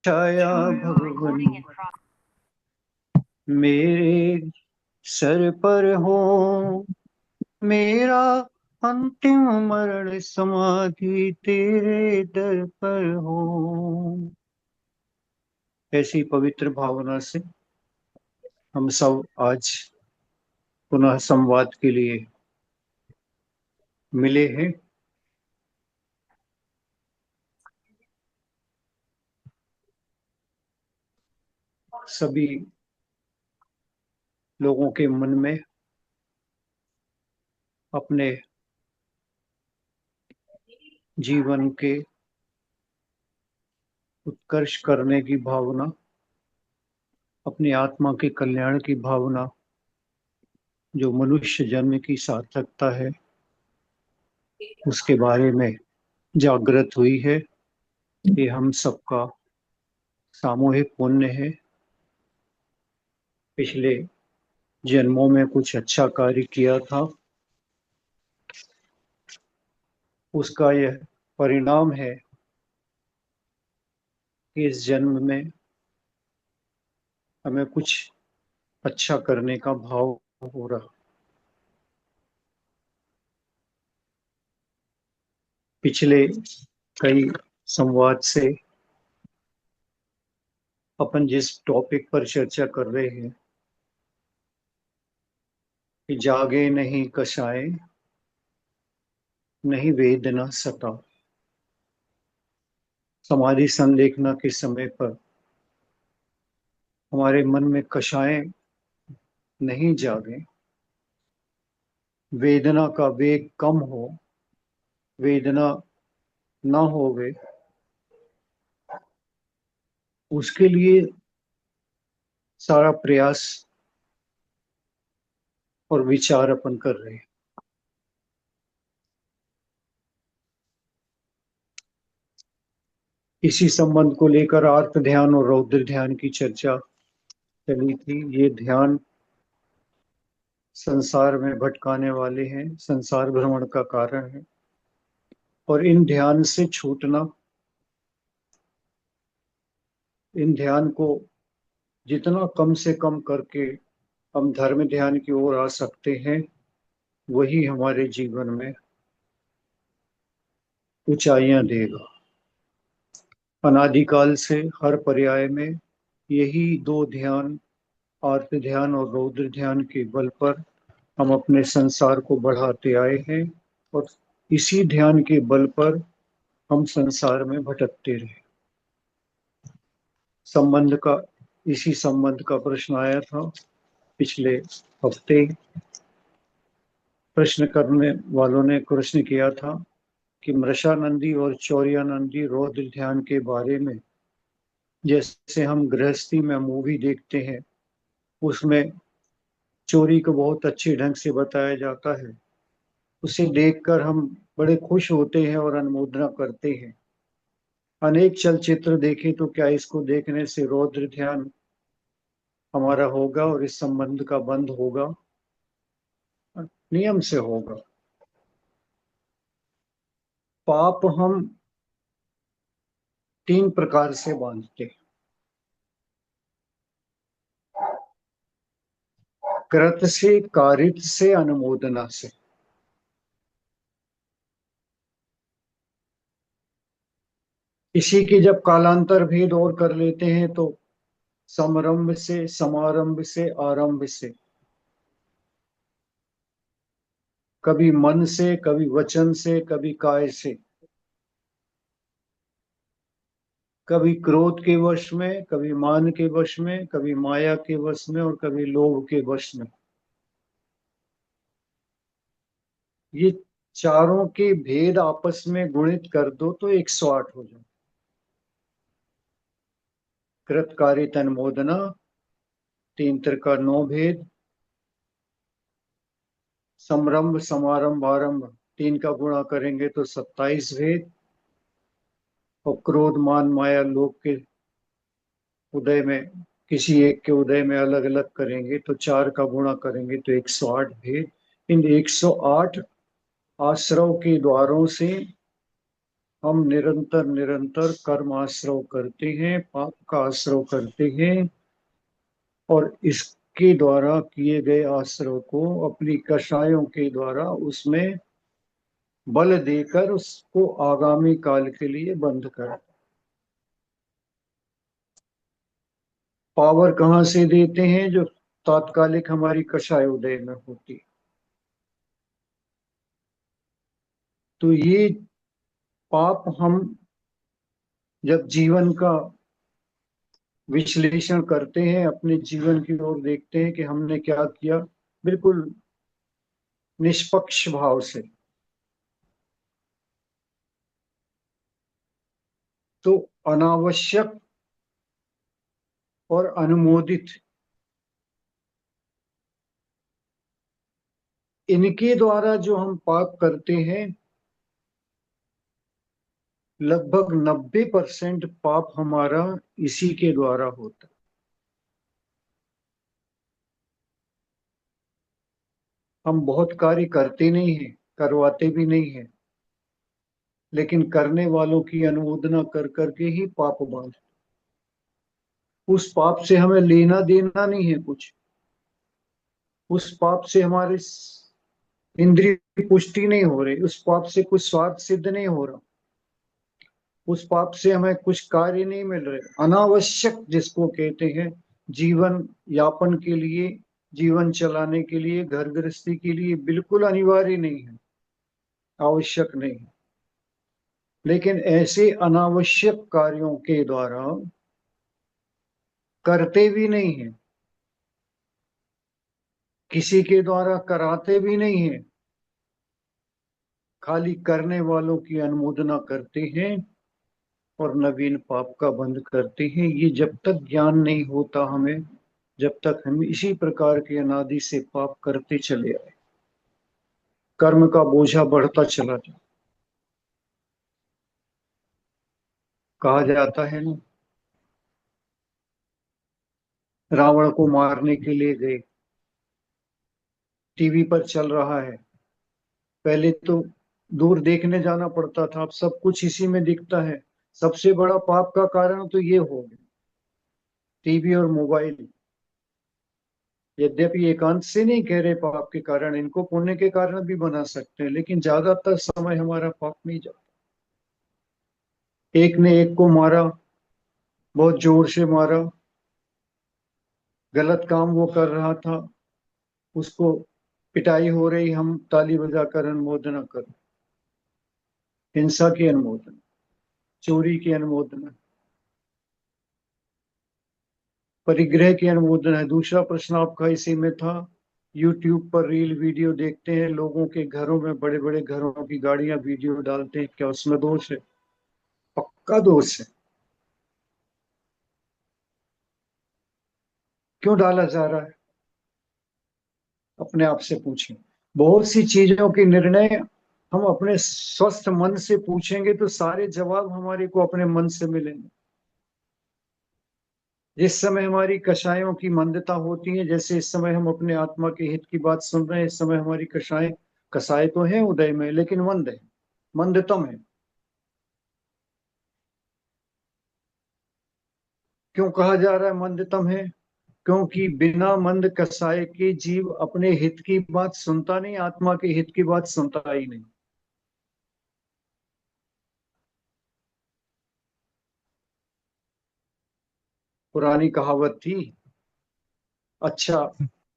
छाया भगवन मेरे सर पर हो। मेरा अंतिम मरण समाधि तेरे दर पर हो। ऐसी पवित्र भावना से हम सब आज पुनः संवाद के लिए मिले हैं। सभी लोगों के मन में अपने जीवन के उत्कर्ष करने की भावना, अपनी आत्मा के कल्याण की भावना, जो मनुष्य जन्म की सार्थकता है, उसके बारे में जागृत हुई है। ये हम सबका सामूहिक पुण्य है। पिछले जन्मों में कुछ अच्छा कार्य किया था, उसका यह परिणाम है कि इस जन्म में हमें कुछ अच्छा करने का भाव हो रहा। पिछले कई संवाद से अपन जिस टॉपिक पर चर्चा कर रहे हैं कि जागे नहीं कषाय, नहीं वेदना सता। समाधि संलेखना के समय पर हमारे मन में कषाय नहीं जागे, वेदना का वेग कम हो, वेदना ना होवे, उसके लिए सारा प्रयास और विचार अपन कर रहे हैं। इसी संबंध को लेकर आर्त ध्यान और रौद्र ध्यान की चर्चा चली थी। ये ध्यान संसार में भटकाने वाले हैं, संसार भ्रमण का कारण है, और इन ध्यान से छूटना, इन ध्यान को जितना कम से कम करके हम धर्म ध्यान की ओर आ सकते हैं, वही हमारे जीवन में ऊंचाइयां देगा। अनादिकाल से हर पर्याय में यही दो ध्यान, आर्त ध्यान और रौद्र ध्यान के बल पर हम अपने संसार को बढ़ाते आए हैं, और इसी ध्यान के बल पर हम संसार में भटकते रहे। संबंध का इसी संबंध का प्रश्न आया था पिछले हफ्ते। प्रश्न करने वालों ने प्रश्न किया था कि मृषानंदी और चौरियानंदी रौद्र ध्यान के बारे में, जैसे हम गृहस्थी में मूवी देखते हैं, उसमें चोरी को बहुत अच्छे ढंग से बताया जाता है। उसे देखकर हम बड़े खुश होते हैं और अनुमोदना करते हैं। अनेक चलचित्र देखें तो क्या इसको देखने से रौद्र ध्यान हमारा होगा और इस संबंध का बंध होगा? नियम से होगा। पाप हम तीन प्रकार से बांधते हैं। कृत से, कारित से, अनुमोदना से। इसी के जब कालांतर भेद और कर लेते हैं तो समारंभ से, समारंभ से, आरंभ से, कभी मन से, कभी वचन से, कभी काय से, कभी क्रोध के वश में, कभी मान के वश में, कभी माया के वश में, और कभी लोभ के वश में। ये चारों के भेद आपस में गुणित कर दो तो 108 हो जाए। कृतकारित, अनुमोदना, तीन तरह का 9 भेद, संरंभ, समारंभ, आरंभ, तीन का गुणा करेंगे तो 27 भेद, और क्रोध, मान, माया, लोभ के उदय में, किसी एक के उदय में अलग अलग करेंगे तो चार का गुणा करेंगे तो 108 भेद। इन 108 आश्रव के द्वारों से हम निरंतर निरंतर कर्म आश्रव करते हैं, पाप का आश्रव करते हैं, और इसके द्वारा किए गए आश्रव को अपनी कषायों के द्वारा उसमें बल देकर उसको आगामी काल के लिए बंद कर। पावर कहाँ से देते हैं? जो तात्कालिक हमारी कषाय उदय में होती। तो ये पाप हम जब जीवन का विश्लेषण करते हैं, अपने जीवन की ओर देखते हैं कि हमने क्या किया, बिल्कुल निष्पक्ष भाव से, तो अनावश्यक और अनुमोदित इनके द्वारा जो हम पाप करते हैं, लगभग 90% पाप हमारा इसी के द्वारा होता है। हम बहुत कार्य करते नहीं हैं, करवाते भी नहीं हैं, लेकिन करने वालों की अनुमोदना कर करके ही पाप बांध। उस पाप से हमें लेना देना नहीं है कुछ। उस पाप से हमारे इंद्रिय पुष्टि नहीं हो रही, उस पाप से कुछ स्वार्थ सिद्ध नहीं हो रहा, उस पाप से हमें कुछ कार्य नहीं मिल रहे। अनावश्यक जिसको कहते हैं, जीवन यापन के लिए, जीवन चलाने के लिए, घर गृहस्थी के लिए बिल्कुल अनिवार्य नहीं है, आवश्यक नहीं है, लेकिन ऐसे अनावश्यक कार्यों के द्वारा करते भी नहीं है, किसी के द्वारा कराते भी नहीं है, खाली करने वालों की अनुमोदना करते हैं और नवीन पाप का बंध करते हैं। ये जब तक ज्ञान नहीं होता हमें, जब तक हम इसी प्रकार के अनादि से पाप करते चले आए, कर्म का बोझा बढ़ता चला जाए। कहा जाता है ना, रावण को मारने के लिए गए, टीवी पर चल रहा है, पहले तो दूर देखने जाना पड़ता था, अब सब कुछ इसी में दिखता है। सबसे बड़ा पाप का कारण तो ये हो गया, टीवी और मोबाइल। यद्यपि एकांत से नहीं कह रहे पाप के कारण, इनको पुण्य के कारण भी बना सकते हैं, लेकिन ज्यादातर समय हमारा पाप में ही जाता। एक ने एक को मारा, बहुत जोर से मारा, गलत काम वो कर रहा था, उसको पिटाई हो रही, हम ताली बजाकर अनुमोदना कर। हिंसा की अनुमोदना, चोरी की अनुमोदना, परिग्रह की अनुमोदना है। दूसरा प्रश्न आपका इसी में था, यूट्यूब पर रील वीडियो देखते हैं, लोगों के घरों में, बड़े बड़े घरों की गाड़ियां वीडियो डालते हैं, क्या उसमें दोष है? पक्का दोष है। क्यों डाला जा रहा है? अपने आप से पूछें। बहुत सी चीजों के निर्णय हम अपने स्वस्थ मन से पूछेंगे तो सारे जवाब हमारे को अपने मन से मिलेंगे। जिस समय हमारी कषायों की मंदता होती है, जैसे इस समय हम अपने आत्मा के हित की बात सुन रहे हैं, इस समय हमारी कषाय, कषाय तो है उदय में, लेकिन मंद है, मंदतम है। क्यों कहा जा रहा है मंदतम है? क्योंकि बिना मंद कषाय के जीव अपने हित की बात सुनता नहीं, आत्मा के हित की बात सुनता ही नहीं। पुरानी कहावत थी, अच्छा,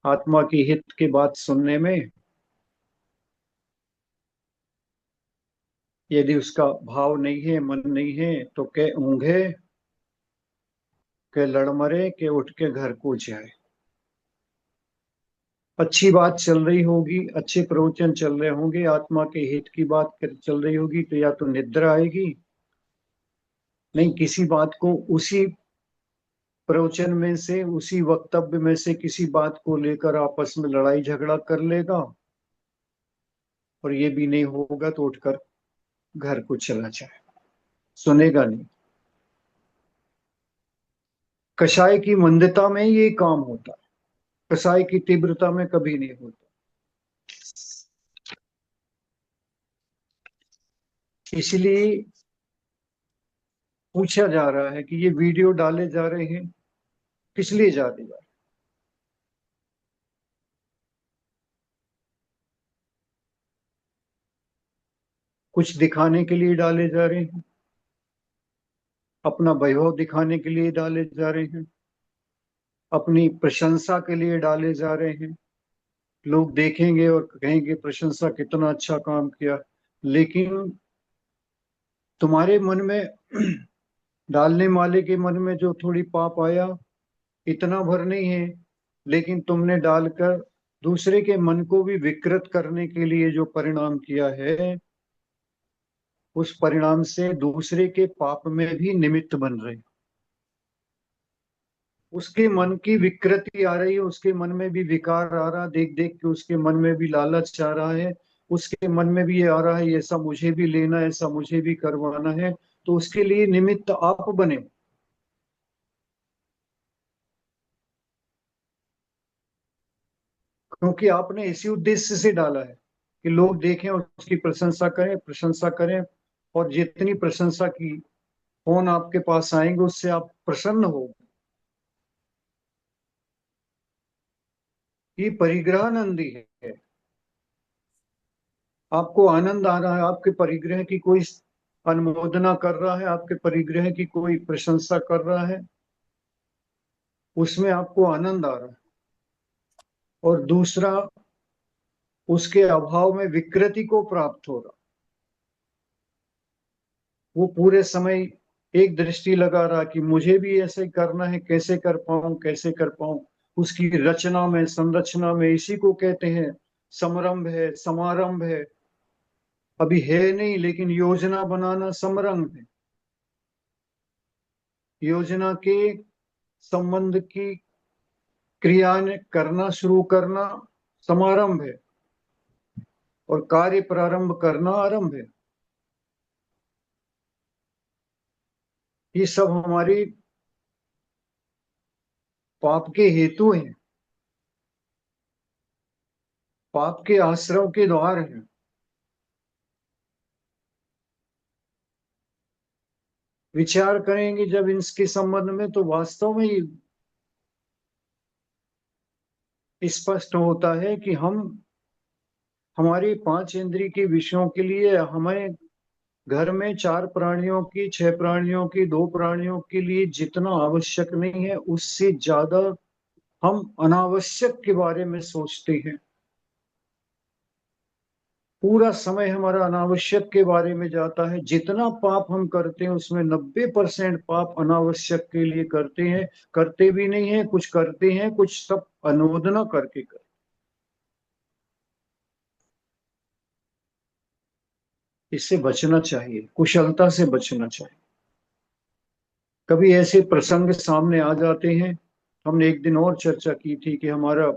आत्मा की हित की बात सुनने में यदि उसका भाव नहीं है, मन नहीं है, तो के ऊंघे, के लड़ मरे, के उठ के घर को जाए। अच्छी बात चल रही होगी, अच्छे प्रवचन चल रहे होंगे, आत्मा के हित की बात चल रही होगी, तो या तो निद्रा आएगी, नहीं किसी बात को उसी प्रवचन में से, उसी वक्तव्य में से किसी बात को लेकर आपस में लड़ाई झगड़ा कर लेगा, और ये भी नहीं होगा तो उठकर घर को चला जाए, सुनेगा नहीं। कषाय की मंदता में ये काम होता है, कषाय की तीव्रता में कभी नहीं होता। इसलिए पूछा जा रहा है कि ये वीडियो डाले जा रहे हैं, किस लिए जा रहे हैं? कुछ दिखाने के लिए डाले जा रहे हैं, अपना वैभव दिखाने के लिए डाले जा रहे हैं, अपनी प्रशंसा के लिए डाले जा रहे हैं। लोग देखेंगे और कहेंगे प्रशंसा कितना अच्छा काम किया। लेकिन तुम्हारे मन में डालने वाले के मन में जो थोड़ी पाप आया, इतना भर नहीं है, लेकिन तुमने डालकर दूसरे के मन को भी विकृत करने के लिए जो परिणाम किया है, उस परिणाम से दूसरे के पाप में भी निमित्त बन रहे। उसके मन की विकृति आ रही है, उसके मन में भी विकार आ रहा, देख देख के उसके मन में भी लालच आ रहा है, उसके मन में भी ये आ रहा है ऐसा मुझे भी लेना है, ऐसा मुझे भी करवाना है। तो उसके लिए निमित्त आप बने, क्योंकि आपने इसी उद्देश्य से डाला है कि लोग देखें और उसकी प्रशंसा करें, प्रशंसा करें। और जितनी प्रशंसा की फोन आपके पास आएंगे, उससे आप प्रसन्न हो। ये परिग्रहानंदी है। आपको आनंद आ रहा है, आपके परिग्रह की कोई अनुमोदना कर रहा है, आपके परिग्रह की कोई प्रशंसा कर रहा है, उसमें आपको आनंद आ रहा है। और दूसरा, उसके अभाव में विकृति को प्राप्त हो रहा। वो पूरे समय एक दृष्टि लगा रहा कि मुझे भी ऐसे करना है, कैसे कर पाऊं, कैसे कर पाऊं। उसकी रचना में, संरचना में, इसी को कहते हैं समारंभ है, समारंभ है। अभी है नहीं, लेकिन योजना बनाना समारंभ है। योजना के संबंध की क्रिया करना शुरू करना समारंभ है, और कार्य प्रारंभ करना आरंभ है। ये सब हमारी पाप के हेतु हैं, पाप के आश्रव के द्वार हैं। विचार करेंगे जब इसके संबंध में, तो वास्तव में स्पष्ट होता है कि हम हमारी पांच इंद्रिय के विषयों के लिए हमें घर में चार प्राणियों की, छह प्राणियों की, दो प्राणियों के लिए जितना आवश्यक नहीं है, उससे ज्यादा हम अनावश्यक के बारे में सोचते हैं। पूरा समय हमारा अनावश्यक के बारे में जाता है। जितना पाप हम करते हैं, उसमें 90% पाप अनावश्यक के लिए करते हैं। करते भी नहीं है, कुछ करते हैं, कुछ सब अनुमोदना करके करते। इससे बचना चाहिए, कुशलता से बचना चाहिए। कभी ऐसे प्रसंग सामने आ जाते हैं। हमने एक दिन और चर्चा की थी कि हमारा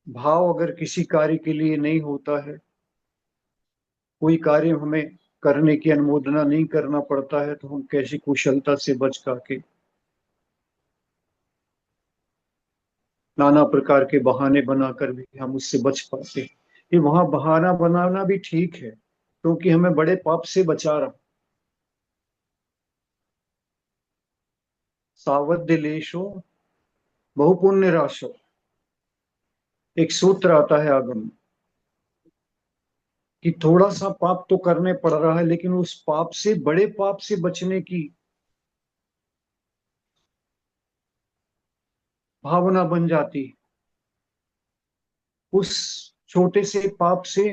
भाव अगर किसी कार्य के लिए नहीं होता है, कोई कार्य हमें करने की अनुमोदना नहीं करना पड़ता है, तो हम कैसी कुशलता से बच करके नाना प्रकार के बहाने बनाकर भी हम उससे बच पाते हैं। ये वहां बहाना बनाना भी ठीक है, क्योंकि हमें बड़े पाप से बचा रहा। सावध्य लेशो बहुपुण्य राशो, एक सूत्र आता है आगम में, कि थोड़ा सा पाप तो करने पड़ रहा है, लेकिन उस पाप से, बड़े पाप से बचने की भावना बन जाती है। उस छोटे से पाप से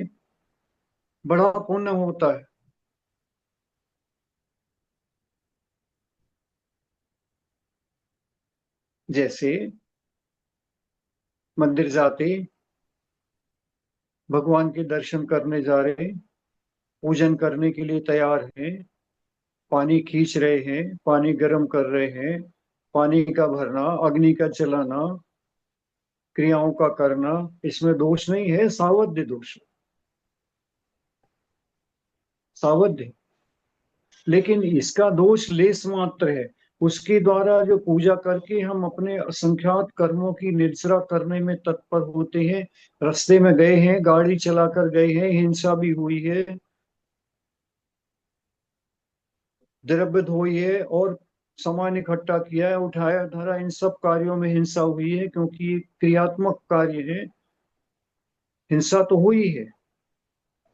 बड़ा पुण्य होता है। जैसे मंदिर जाते, भगवान के दर्शन करने जा रहे, पूजन करने के लिए तैयार हैं, पानी खींच रहे हैं, पानी गर्म कर रहे हैं, पानी का भरना, अग्नि का जलाना, क्रियाओं का करना, इसमें दोष नहीं है, सावध्य दोष, सावध्य। लेकिन इसका दोष लेस मात्र है। उसके द्वारा जो पूजा करके हम अपने असंख्यात कर्मों की निर्जरा करने में तत्पर होते हैं। रास्ते में गए हैं, गाड़ी चलाकर गए हैं, हिंसा भी हुई है, द्रव्य धोई है और सामान इकट्ठा किया है, उठाया धरा, इन सब कार्यों में हिंसा हुई है, क्योंकि ये क्रियात्मक कार्य है। हिंसा तो हुई है,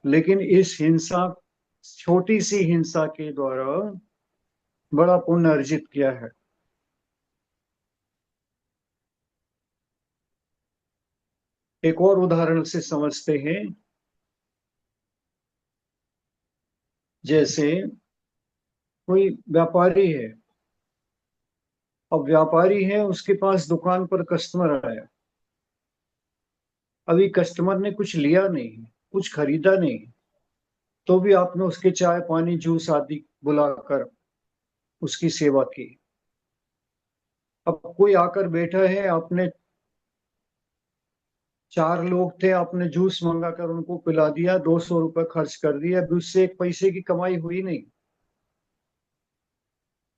लेकिन इस हिंसा, छोटी सी हिंसा के द्वारा बड़ा पुण्य अर्जित किया है। एक और उदाहरण से समझते हैं। जैसे कोई व्यापारी है, अब व्यापारी है, उसके पास दुकान पर कस्टमर आया। अभी कस्टमर ने कुछ लिया नहीं, कुछ खरीदा नहीं, तो भी आपने उसके चाय पानी जूस आदि बुलाकर उसकी सेवा की। अब कोई आकर बैठा है, आपने, चार लोग थे, आपने जूस मंगाकर उनको पिला दिया, 200 रुपये खर्च कर दिया, अभी उससे एक पैसे की कमाई हुई नहीं।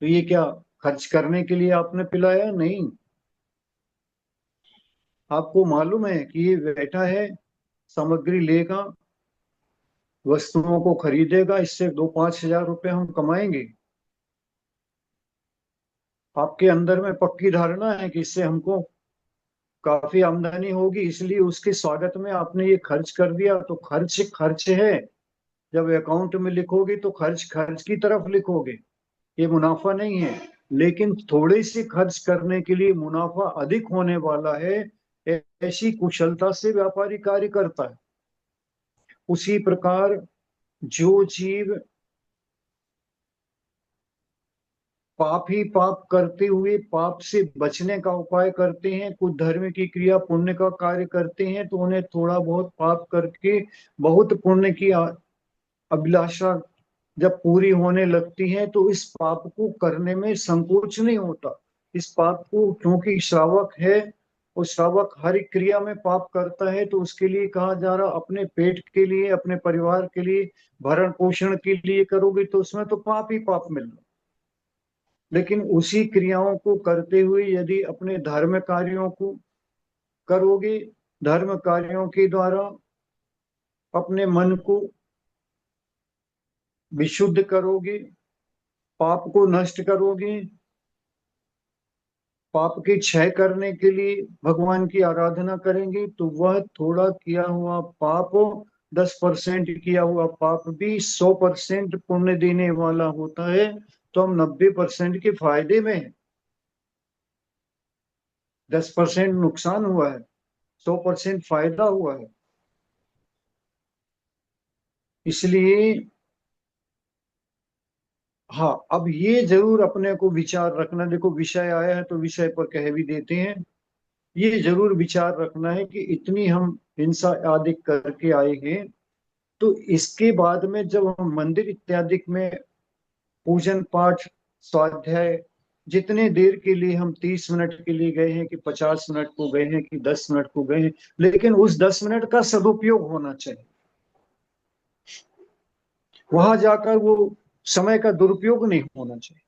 तो ये क्या खर्च करने के लिए आपने पिलाया? नहीं। आपको मालूम है कि ये बैठा है, सामग्री लेगा, वस्तुओं को खरीदेगा, इससे 2-5 हजार रुपये हम कमाएंगे। आपके अंदर में पक्की धारणा है कि इससे हमको काफी आमदनी होगी, इसलिए उसके स्वागत में आपने ये खर्च कर दिया। तो खर्च खर्च है। जब अकाउंट में लिखोगे तो खर्च खर्च की तरफ लिखोगे, ये मुनाफा नहीं है। लेकिन थोड़ी सी खर्च करने के लिए मुनाफा अधिक होने वाला है, ऐसी कुशलता से व्यापारी कार्य करता है। उसी प्रकार जो जीव पाप ही पाप करते हुए पाप से बचने का उपाय करते हैं, कुछ धर्म की क्रिया पुण्य का कार्य करते हैं, तो उन्हें थोड़ा बहुत पाप करके बहुत पुण्य की अभिलाषा जब पूरी होने लगती है, तो इस पाप को करने में संकोच नहीं होता। इस पाप को, क्योंकि श्रावक है, और श्रावक हर एक क्रिया में पाप करता है, तो उसके लिए कहा जा रहा, अपने पेट के लिए, अपने परिवार के लिए, भरण पोषण के लिए करोगे तो उसमें तो पाप ही पाप मिलना। लेकिन उसी क्रियाओं को करते हुए यदि अपने धर्म कार्यों को करोगे, धर्म कार्यों के द्वारा अपने मन को विशुद्ध करोगे, पाप को नष्ट करोगे, पाप की क्षय करने के लिए भगवान की आराधना करेंगे, तो वह थोड़ा किया हुआ पाप, 10% किया हुआ पाप भी 100% पुण्य देने वाला होता है। तो हम 90% के फायदे में हैं। 10% नुकसान हुआ है, 100% फायदा हुआ है। इसलिए हाँ, अब ये जरूर अपने को विचार रखना, देखो विषय आया है तो विषय पर कह भी देते हैं। ये जरूर विचार रखना है कि इतनी हम हिंसा आदि करके आए हैं, तो इसके बाद में जब हम मंदिर इत्यादि में पूजन पाठ स्वाध्याय, जितने देर के लिए हम 30 मिनट के लिए गए हैं, कि 50 मिनट को गए हैं, कि 10 मिनट को गए हैं, लेकिन उस 10 मिनट का सदुपयोग होना चाहिए। वहां जाकर वो समय का दुरुपयोग नहीं होना चाहिए।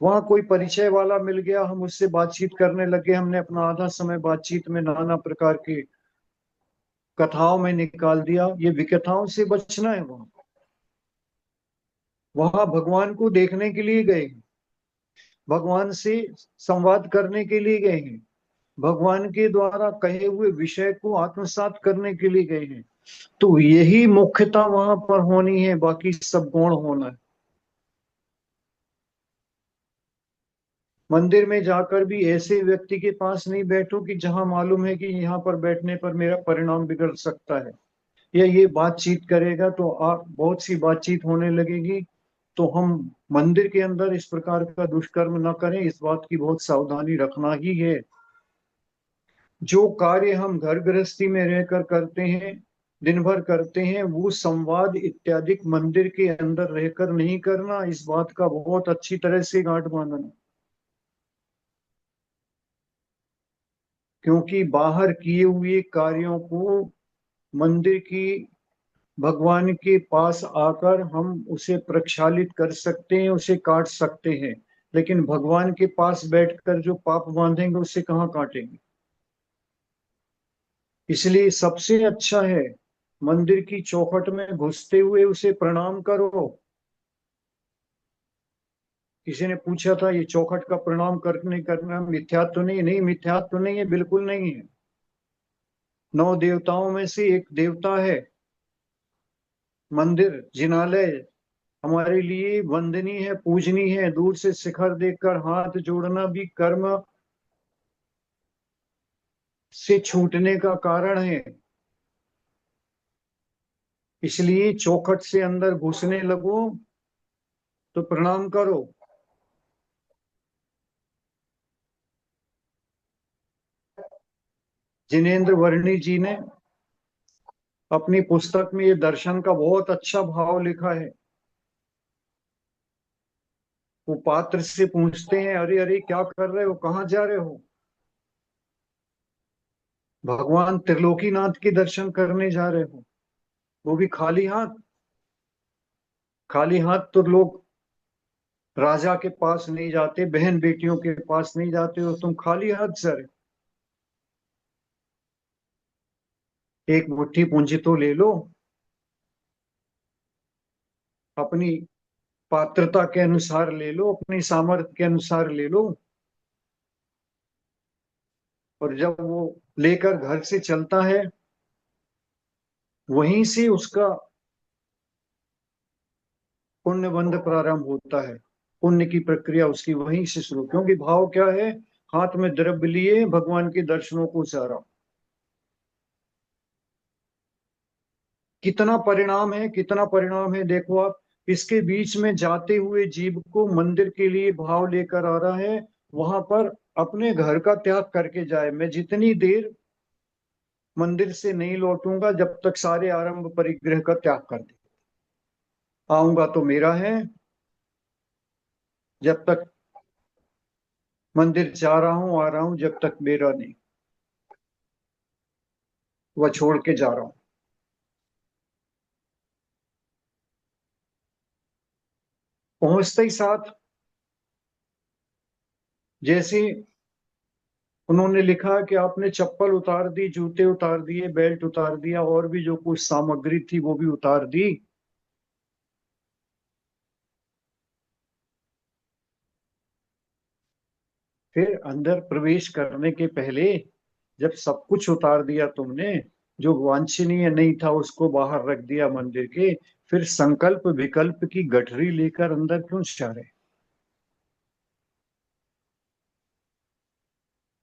वहां कोई परिचय वाला मिल गया, हम उससे बातचीत करने लगे, हमने अपना आधा समय बातचीत में नाना प्रकार की कथाओं में निकाल दिया। ये विकथाओं से बचना है। वहां वहां भगवान को देखने के लिए गए हैं, भगवान से संवाद करने के लिए गए हैं, भगवान के द्वारा कहे हुए विषय को आत्मसात करने के लिए गए हैं। तो यही मुख्यता वहां पर होनी है, बाकी सब गौण होना है। मंदिर में जाकर भी ऐसे व्यक्ति के पास नहीं बैठो कि जहां मालूम है कि यहाँ पर बैठने पर मेरा परिणाम बिगड़ सकता है, या ये बातचीत करेगा तो आप, बहुत सी बातचीत होने लगेगी। तो हम मंदिर के अंदर इस प्रकार का दुष्कर्म न करें, इस बात की बहुत सावधानी रखना ही है। जो कार्य हम घर गृहस्थी में रहकर करते हैं, दिन भर करते हैं, वो संवाद इत्यादि मंदिर के अंदर रहकर नहीं करना, इस बात का बहुत अच्छी तरह से गांठ बांधना। क्योंकि बाहर किए हुए कार्यों को मंदिर की, भगवान के पास आकर हम उसे प्रक्षालित कर सकते हैं, उसे काट सकते हैं। लेकिन भगवान के पास बैठकर जो पाप बांधेंगे, उसे कहाँ काटेंगे? इसलिए सबसे अच्छा है, मंदिर की चौखट में घुसते हुए उसे प्रणाम करो। किसी ने पूछा था ये चौखट का प्रणाम करने करना मिथ्यात्व तो नहीं? नहीं, मिथ्यात्व तो नहीं है, बिल्कुल नहीं है। 9 देवताओं में से एक देवता है। मंदिर, जिनालय हमारे लिए वंदनीय है, पूजनीय है। दूर से शिखर देखकर हाथ जोड़ना भी कर्म से छूटने का कारण है। इसलिए चौखट से अंदर घुसने लगो तो प्रणाम करो। जिनेन्द्र वर्णी जी ने अपनी पुस्तक में ये दर्शन का बहुत अच्छा भाव लिखा है। वो पात्र से पूछते हैं, अरे अरे क्या कर रहे हो, कहाँ जा रहे हो? भगवान त्रिलोकीनाथ के दर्शन करने जा रहे हो, वो भी खाली हाथ। खाली हाथ तो लोग राजा के पास नहीं जाते, बहन बेटियों के पास नहीं जाते, और तुम खाली हाथ जा रहे हो। एक मुट्ठी पूंजी तो ले लो, अपनी पात्रता के अनुसार ले लो, अपनी सामर्थ्य के अनुसार ले लो। और जब वो लेकर घर से चलता है, वहीं से उसका पुण्य बंध प्रारंभ होता है। पुण्य की प्रक्रिया उसकी वहीं से शुरू, क्योंकि भाव क्या है? हाथ में द्रव्य लिए भगवान के दर्शनों को चाह रहा। कितना परिणाम है, कितना परिणाम है, देखो आप। इसके बीच में जाते हुए जीव को मंदिर के लिए भाव लेकर आ रहा है। वहां पर अपने घर का त्याग करके जाए, मैं जितनी देर मंदिर से नहीं लौटूंगा जब तक सारे आरंभ परिग्रह का त्याग कर दे। आऊंगा तो मेरा है, जब तक मंदिर जा रहा हूं, आ रहा हूं, जब तक मेरा नहीं, वह छोड़ के जा रहा हूं। पहुंचते ही साथ, जैसे उन्होंने लिखा कि आपने चप्पल उतार दी, जूते उतार दिए, बेल्ट उतार दिया, और भी जो कुछ सामग्री थी वो भी उतार दी। फिर अंदर प्रवेश करने के पहले, जब सब कुछ उतार दिया तुमने, जो वांछनीय नहीं था उसको बाहर रख दिया मंदिर के, फिर संकल्प विकल्प की गठरी लेकर अंदर क्यों जा रहे?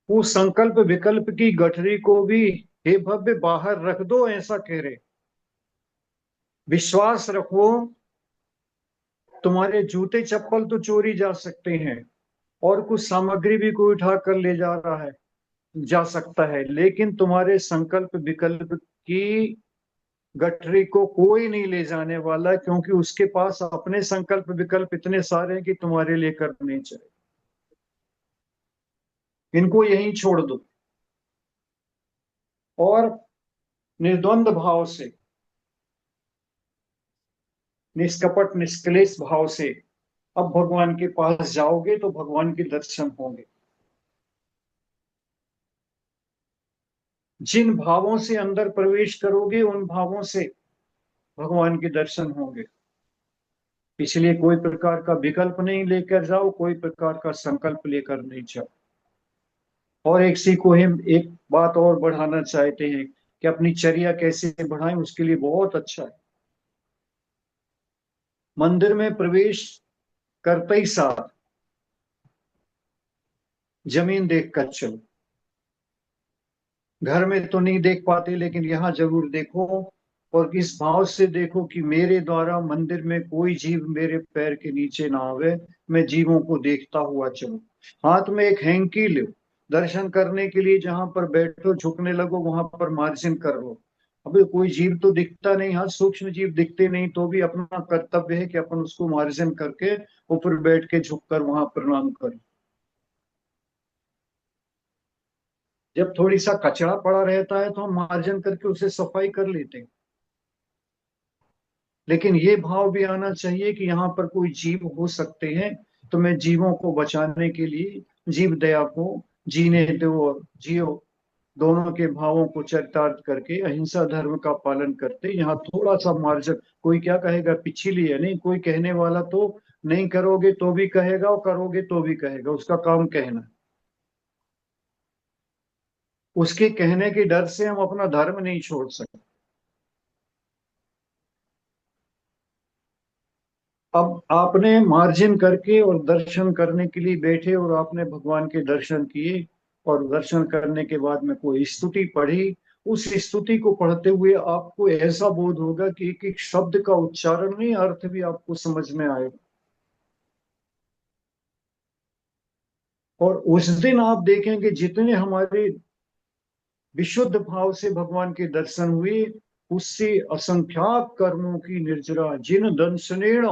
वो संकल्प विकल्प की गठरी को भी, हे भव्य, बाहर रख दो, ऐसा कह रहे। विश्वास रखो, तुम्हारे जूते चप्पल तो चोरी जा सकते हैं, और कुछ सामग्री भी कोई उठा कर ले जा रहा है, जा सकता है, लेकिन तुम्हारे संकल्प विकल्प की गठरी को कोई नहीं ले जाने वाला, क्योंकि उसके पास अपने संकल्प विकल्प इतने सारे हैं कि तुम्हारे लेकर नहीं चले। इनको यहीं छोड़ दो, और निर्द्वंद भाव से, निष्कपट निष्कलेश भाव से अब भगवान के पास जाओगे तो भगवान के दर्शन होंगे। जिन भावों से अंदर प्रवेश करोगे, उन भावों से भगवान के दर्शन होंगे। इसलिए कोई प्रकार का विकल्प नहीं लेकर जाओ, कोई प्रकार का संकल्प लेकर नहीं जाओ। और एक सी को हम एक बात और बढ़ाना चाहते हैं कि अपनी चर्या कैसे बढ़ाएं, उसके लिए बहुत अच्छा है, मंदिर में प्रवेश करते ही साथ जमीन देख कर चलो। घर में तो नहीं देख पाते, लेकिन यहाँ जरूर देखो, और इस भाव से देखो कि मेरे द्वारा मंदिर में कोई जीव मेरे पैर के नीचे ना आवे, मैं जीवों को देखता हुआ चलूं। हाथ में एक हैंकी लो, दर्शन करने के लिए जहां पर बैठो, झुकने लगो, वहां पर मार्जिन कर लो। अभी कोई जीव तो दिखता नहीं, हाँ सूक्ष्म जीव दिखते नहीं, तो भी अपना कर्तव्य है कि अपन उसको मार्जिन करके ऊपर बैठ के झुक कर वहां प्रणाम करें। जब थोड़ी सा कचरा पड़ा रहता है तो हम मार्जन करके उसे सफाई कर लेते हैं, लेकिन ये भाव भी आना चाहिए कि यहाँ पर कोई जीव हो सकते हैं, तो मैं जीवों को बचाने के लिए जीव दया को जीने दो और जियो, दोनों के भावों को चरितार्थ करके अहिंसा धर्म का पालन करते यहाँ थोड़ा सा मार्जिन। कोई क्या कहेगा, पिछली है नहीं, कोई कहने वाला तो नहीं करोगे तो भी कहेगा और करोगे तो भी कहेगा, उसका काम कहना है। उसके कहने के डर से हम अपना धर्म नहीं छोड़ सकते। अब आपने मार्जिन करके और दर्शन करने के लिए बैठे और आपने भगवान के दर्शन किए, और दर्शन करने के बाद में कोई स्तुति पढ़ी, उस स्तुति को पढ़ते हुए आपको ऐसा बोध होगा कि एक एक शब्द का उच्चारण नहीं, अर्थ भी आपको समझ में आएगा। और उस दिन आप देखेंगे जितने हमारे विशुद्ध भाव से भगवान के दर्शन हुए, उससे असंख्यात कर्मों की निर्जरा जिन दंसनेण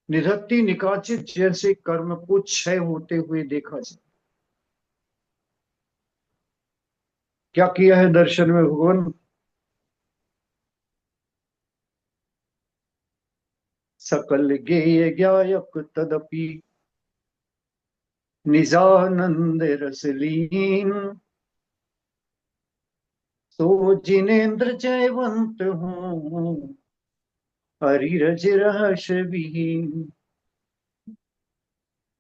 निधत्ति निकाचित जैसे कर्म को क्षय होते हुए देखा जाए। क्या किया है दर्शन में भगवान? सकल गेय ज्ञायक तदपि निजानंद रस लीन, सो जिनेन्द्र जयवंत हूँ हरि रज रहस विहीन।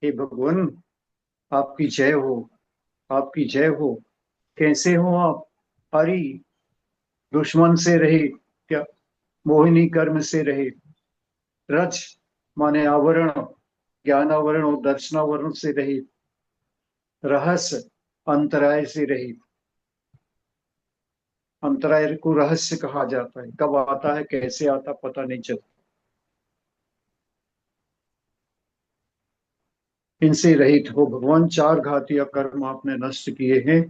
हे भगवान, आपकी जय हो, आपकी जय हो। कैसे हो आप? हरि, दुश्मन से रहित, क्या मोहिनी कर्म से रहित। रज माने आवरण, ज्ञानावरण और दर्शनावरण से रहित। रहस्य, अंतराय से रहित। अंतराय को रहस्य कहा जाता है, कब आता है कैसे आता पता नहीं चलता। इनसे रहित हो भगवान, चार घातिया कर्म आपने नष्ट किए हैं।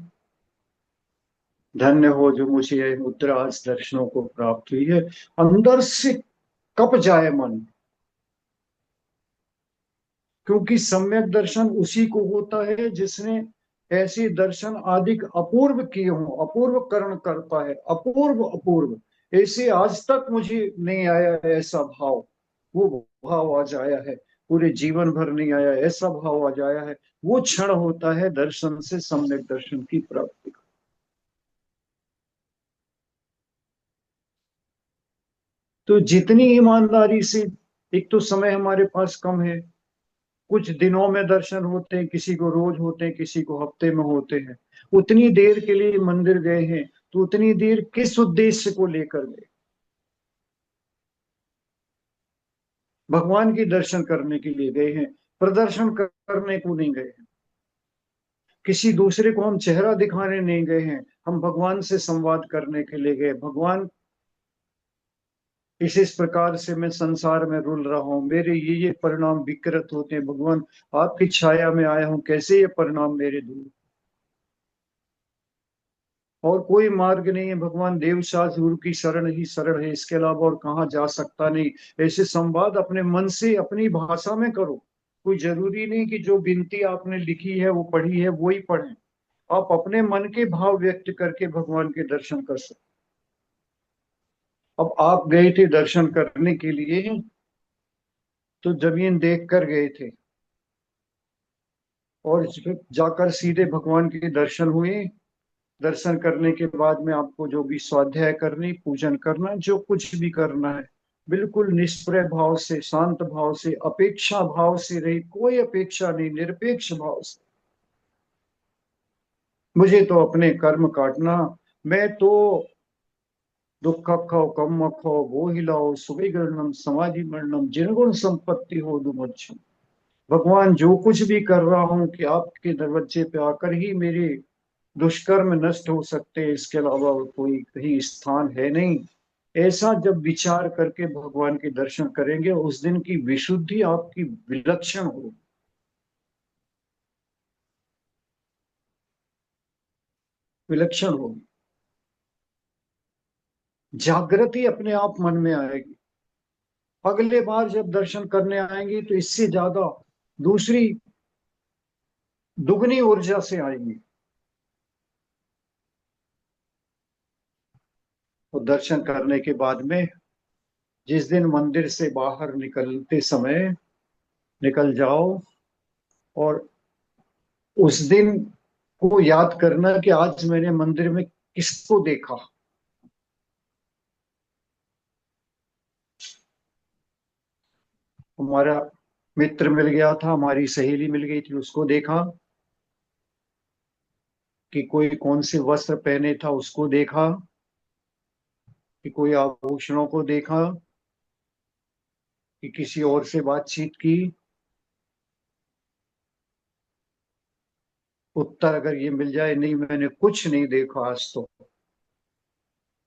धन्य हो जो मुझे यह मुद्रा आज दर्शनों को प्राप्त हुई है। अंदर से कप जाए मन, क्योंकि सम्यक दर्शन उसी को होता है जिसने ऐसे दर्शन आदिक अपूर्व किए हों। अपूर्व करण करता है, अपूर्व अपूर्व। ऐसे आज तक मुझे नहीं आया है ऐसा भाव, वो भाव आज आया है। पूरे जीवन भर नहीं आया, ऐसा भाव आज आया है। वो क्षण होता है दर्शन से सम्यक दर्शन की प्राप्ति का। तो जितनी ईमानदारी से, एक तो समय हमारे पास कम है, कुछ दिनों में दर्शन होते हैं, किसी को रोज होते हैं, किसी को हफ्ते में होते हैं। उतनी देर के लिए मंदिर गए हैं, तो उतनी देर किस उद्देश्य को लेकर गए? भगवान के दर्शन करने के लिए गए हैं, प्रदर्शन करने को नहीं गए हैं। किसी दूसरे को हम चेहरा दिखाने नहीं गए हैं, हम भगवान से संवाद करने के लिए गए। भगवान, इस प्रकार से मैं संसार में रुल रहा हूँ, मेरे ये परिणाम विकृत होते हैं। भगवान, आपकी छाया में आया हूँ, कैसे ये परिणाम मेरे दूर। और कोई मार्ग नहीं है भगवान, देव साज गुरु की शरण ही शरण है, इसके अलावा और कहाँ जा सकता नहीं। ऐसे संवाद अपने मन से अपनी भाषा में करो। कोई जरूरी नहीं कि जो विनती आपने लिखी है वो पढ़ी है वो ही पढ़ें। आप अपने मन के भाव व्यक्त करके भगवान के दर्शन कर सकते। अब आप गए थे दर्शन करने के लिए, तो जमीन देख कर गए थे, और जाकर सीधे भगवान के दर्शन हुए। दर्शन करने के बाद में आपको जो भी स्वाध्याय करनी, पूजन करना, जो कुछ भी करना है, बिल्कुल निष्प्रय भाव से, शांत भाव से, अपेक्षा भाव से रही, कोई अपेक्षा नहीं, निरपेक्ष भाव से। मुझे तो अपने कर्म काटना, मैं तो दुख खाओ कम खाओ वो हिलाओ सुविगरणम समाधि मरणम जिनगुण संपत्ति हो दुमच्छ। भगवान, जो कुछ भी कर रहा हूं कि आपके दरवाजे पे आकर ही मेरे दुष्कर्म नष्ट हो सकते हैं, इसके अलावा कोई कहीं स्थान है नहीं। ऐसा जब विचार करके भगवान के दर्शन करेंगे, उस दिन की विशुद्धि आपकी विलक्षण हो, विलक्षण होगी। जागृति अपने आप मन में आएगी। अगले बार जब दर्शन करने आएंगे तो इससे ज्यादा दूसरी दुगनी ऊर्जा से आएंगे। और दर्शन करने के बाद में जिस दिन मंदिर से बाहर निकलते समय निकल जाओ, और उस दिन को याद करना कि आज मैंने मंदिर में किसको देखा। हमारा मित्र मिल गया था, हमारी सहेली मिल गई थी, उसको देखा कि कोई कौन से वस्त्र पहने था, उसको देखा कि कोई आभूषणों को देखा कि किसी और से बातचीत की। उत्तर अगर ये मिल जाए, नहीं मैंने कुछ नहीं देखा आज तो,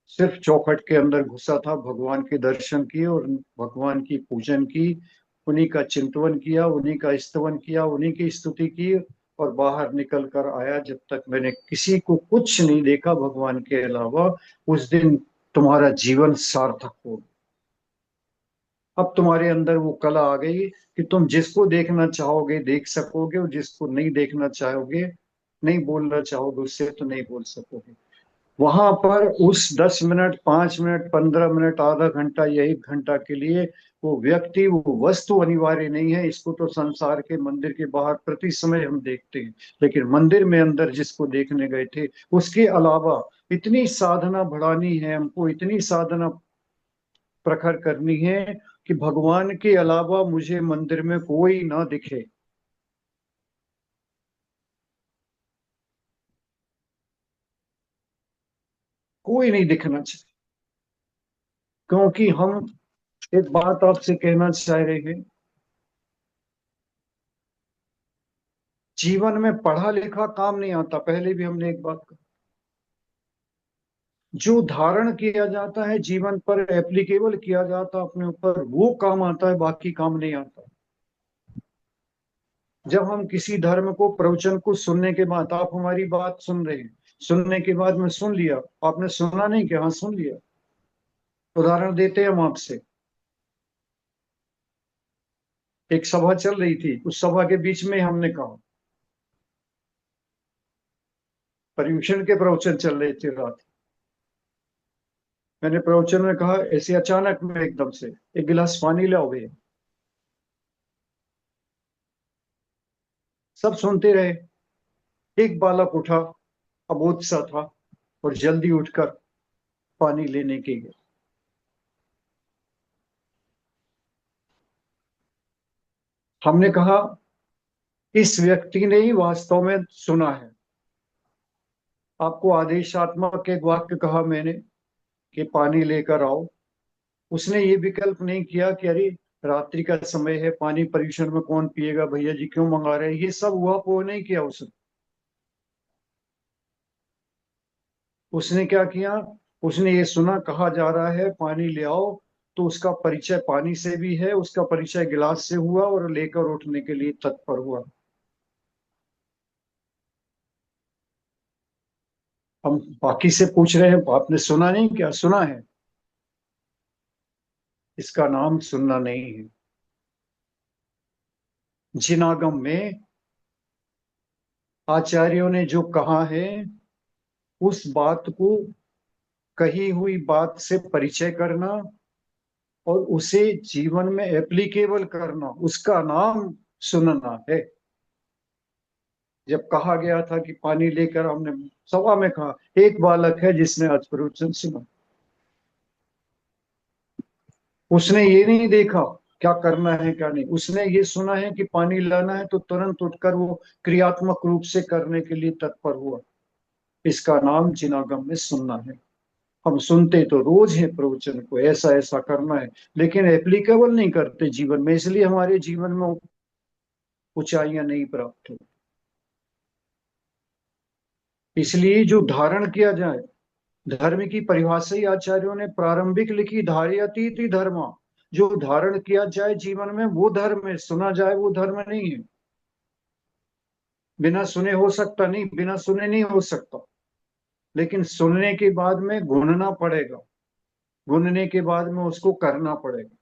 सिर्फ चौखट के अंदर घुसा था, भगवान के दर्शन किए और भगवान की पूजन की, उन्हीं का चिंतवन किया, उन्हीं का स्तवन किया, उन्हीं की स्तुति की, और बाहर निकल कर आया। जब तक मैंने किसी को कुछ नहीं देखा भगवान के अलावा, उस दिन तुम्हारा जीवन सार्थक हो। अब तुम्हारे अंदर वो कला आ गई कि तुम जिसको देखना चाहोगे देख सकोगे, और जिसको नहीं देखना चाहोगे, नहीं बोलना चाहोगे उससे, तो नहीं बोल सकोगे। वहां पर उस 10 मिनट, 5 मिनट, 15 मिनट, आधा घंटा या 1 घंटा के लिए वो व्यक्ति, वो वस्तु अनिवार्य नहीं है। इसको तो संसार के मंदिर के बाहर प्रति समय हम देखते हैं, लेकिन मंदिर में अंदर जिसको देखने गए थे, उसके अलावा इतनी साधना बढ़ानी है हमको, इतनी साधना प्रखर करनी है कि भगवान के अलावा मुझे मंदिर में कोई ना दिखे। कोई नहीं दिखना चाहिए। क्योंकि हम, एक बात आपसे कहना चाह रहे हैं, जीवन में पढ़ा लिखा काम नहीं आता। पहले भी हमने एक बात कही, जो धारण किया जाता है जीवन पर, एप्लीकेबल किया जाता है अपने ऊपर, वो काम आता है, बाकी काम नहीं आता। जब हम किसी धर्म को, प्रवचन को सुनने के बाद, आप हमारी बात सुन रहे हैं, सुनने के बाद में सुन लिया, आपने सुना नहीं कि हाँ सुन लिया। उदाहरण देते हैं हम आपसे, एक सभा चल रही थी, उस सभा के बीच में हमने कहा, पर्यूषण के प्रवचन चल रहे थे रात, मैंने प्रवचन में कहा, ऐसे अचानक में एकदम से, एक गिलास पानी लाओ भैया। सब सुनते रहे। एक बालक उठा, अबोध सा था, और जल्दी उठकर पानी लेने के गया। हमने कहा, इस व्यक्ति ने ही वास्तव में सुना है। आपको आदेशात्मक एक वाक्य कहा मैंने कि पानी लेकर आओ, उसने ये विकल्प नहीं किया कि अरे रात्रि का समय है, पानी परीक्षण में कौन पिएगा, भैया जी क्यों मंगा रहे हैं, ये सब हुआ वो नहीं किया उसने। उसने क्या किया, उसने ये सुना कहा जा रहा है पानी ले आओ, तो उसका परिचय पानी से भी है, उसका परिचय गिलास से हुआ, और लेकर उठने के लिए तत्पर हुआ। हम बाकी से पूछ रहे हैं, आपने सुना नहीं, क्या सुना है? इसका नाम सुनना नहीं है। जिनागम में आचार्यों ने जो कहा है, उस बात को, कही हुई बात से परिचय करना और उसे जीवन में एप्लीकेबल करना, उसका नाम सुनना है। जब कहा गया था कि पानी लेकर, हमने सभा में कहा, एक बालक है जिसने आज प्रवचन सुना, उसने ये नहीं देखा क्या करना है क्या नहीं, उसने ये सुना है कि पानी लाना है, तो तुरंत उठकर वो क्रियात्मक रूप से करने के लिए तत्पर हुआ। इसका नाम जिनागम में सुनना है। हम सुनते तो रोज है प्रवचन को, ऐसा ऐसा करना है, लेकिन एप्लीकेबल नहीं करते जीवन में, इसलिए हमारे जीवन में ऊंचाइयां नहीं प्राप्त हो। इसलिए जो धारण किया जाए, धर्म की परिभाषा ही आचार्यों ने प्रारंभिक लिखी, धारयतीति धर्म। जो धारण किया जाए जीवन में वो धर्म है, सुना जाए वो धर्म नहीं है। बिना सुने हो सकता नहीं, बिना सुने नहीं हो सकता, लेकिन सुनने के बाद में गुनना पड़ेगा, गुनने के बाद में उसको करना पड़ेगा।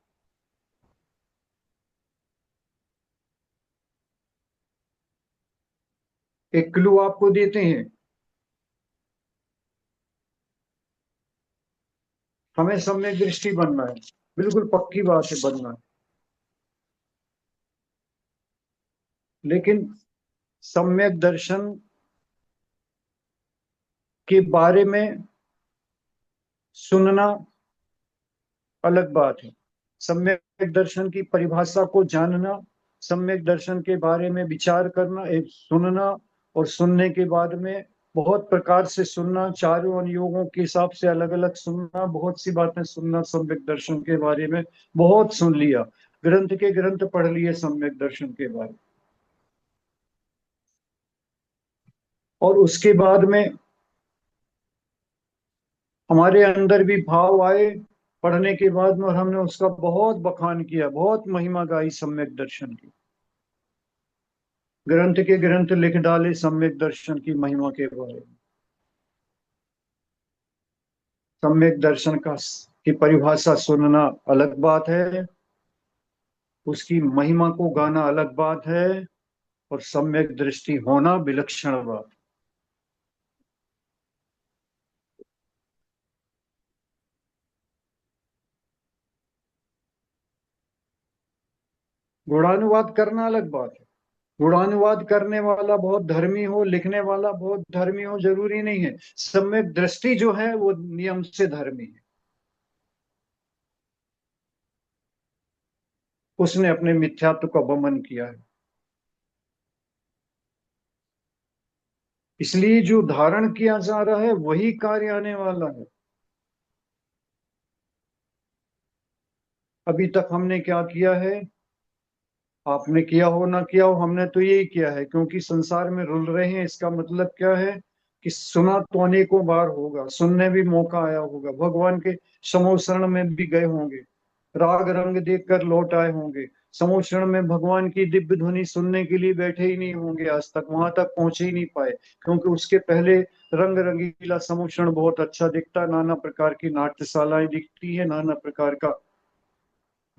एक क्लू आपको देते हैं, हमें सम्यक दृष्टि बनना है, बिल्कुल पक्की बात है, बनना है, लेकिन सम्यक दर्शन के बारे में सुनना अलग बात है, सम्यक दर्शन की परिभाषा को जानना, सम्यक दर्शन के बारे में विचार करना, एक सुनना, और सुनने के बाद में बहुत प्रकार से सुनना, चारों अनुयोगों के हिसाब से अलग अलग सुनना, बहुत सी बातें सुनना। सम्यक दर्शन के बारे में बहुत सुन लिया, ग्रंथ के ग्रंथ पढ़ लिए सम्यक दर्शन के बारे में। और उसके बाद में हमारे अंदर भी भाव आए पढ़ने के बाद में, और हमने उसका बहुत बखान किया, बहुत महिमा गाई सम्यक दर्शन की। ग्रंथ के ग्रंथ लिख डाले सम्यक दर्शन की महिमा के बारे में। सम्यक दर्शन का की परिभाषा सुनना अलग बात है, उसकी महिमा को गाना अलग बात है, और सम्यक दृष्टि होना विलक्षण बात। गुणानुवाद करना अलग बात है। गुणानुवाद करने वाला बहुत धर्मी हो, लिखने वाला बहुत धर्मी हो, जरूरी नहीं है। सम्यक दृष्टि जो है वो नियम से धर्मी है। उसने अपने मिथ्यात्व का वमन किया है। इसलिए जो धारण किया जा रहा है वही कार्य आने वाला है। अभी तक हमने क्या किया है, आपने किया हो ना किया हो, हमने तो यही किया है, क्योंकि संसार में रुल रहे हैं। इसका मतलब क्या है कि सुना तो अनेकों बार होगा, सुनने भी मौका आया होगा, भगवान के समूह शरण में भी गए होंगे, राग रंग देख कर लौट आए होंगे, समूह शरण में भगवान की दिव्य ध्वनि सुनने के लिए बैठे ही नहीं होंगे, आज तक वहां तक पहुंचे ही नहीं पाए, क्योंकि उसके पहले रंग रंगीला समूह शरण बहुत अच्छा दिखता, नाना प्रकार की नाट्यशालाएं दिखती है, नाना प्रकार का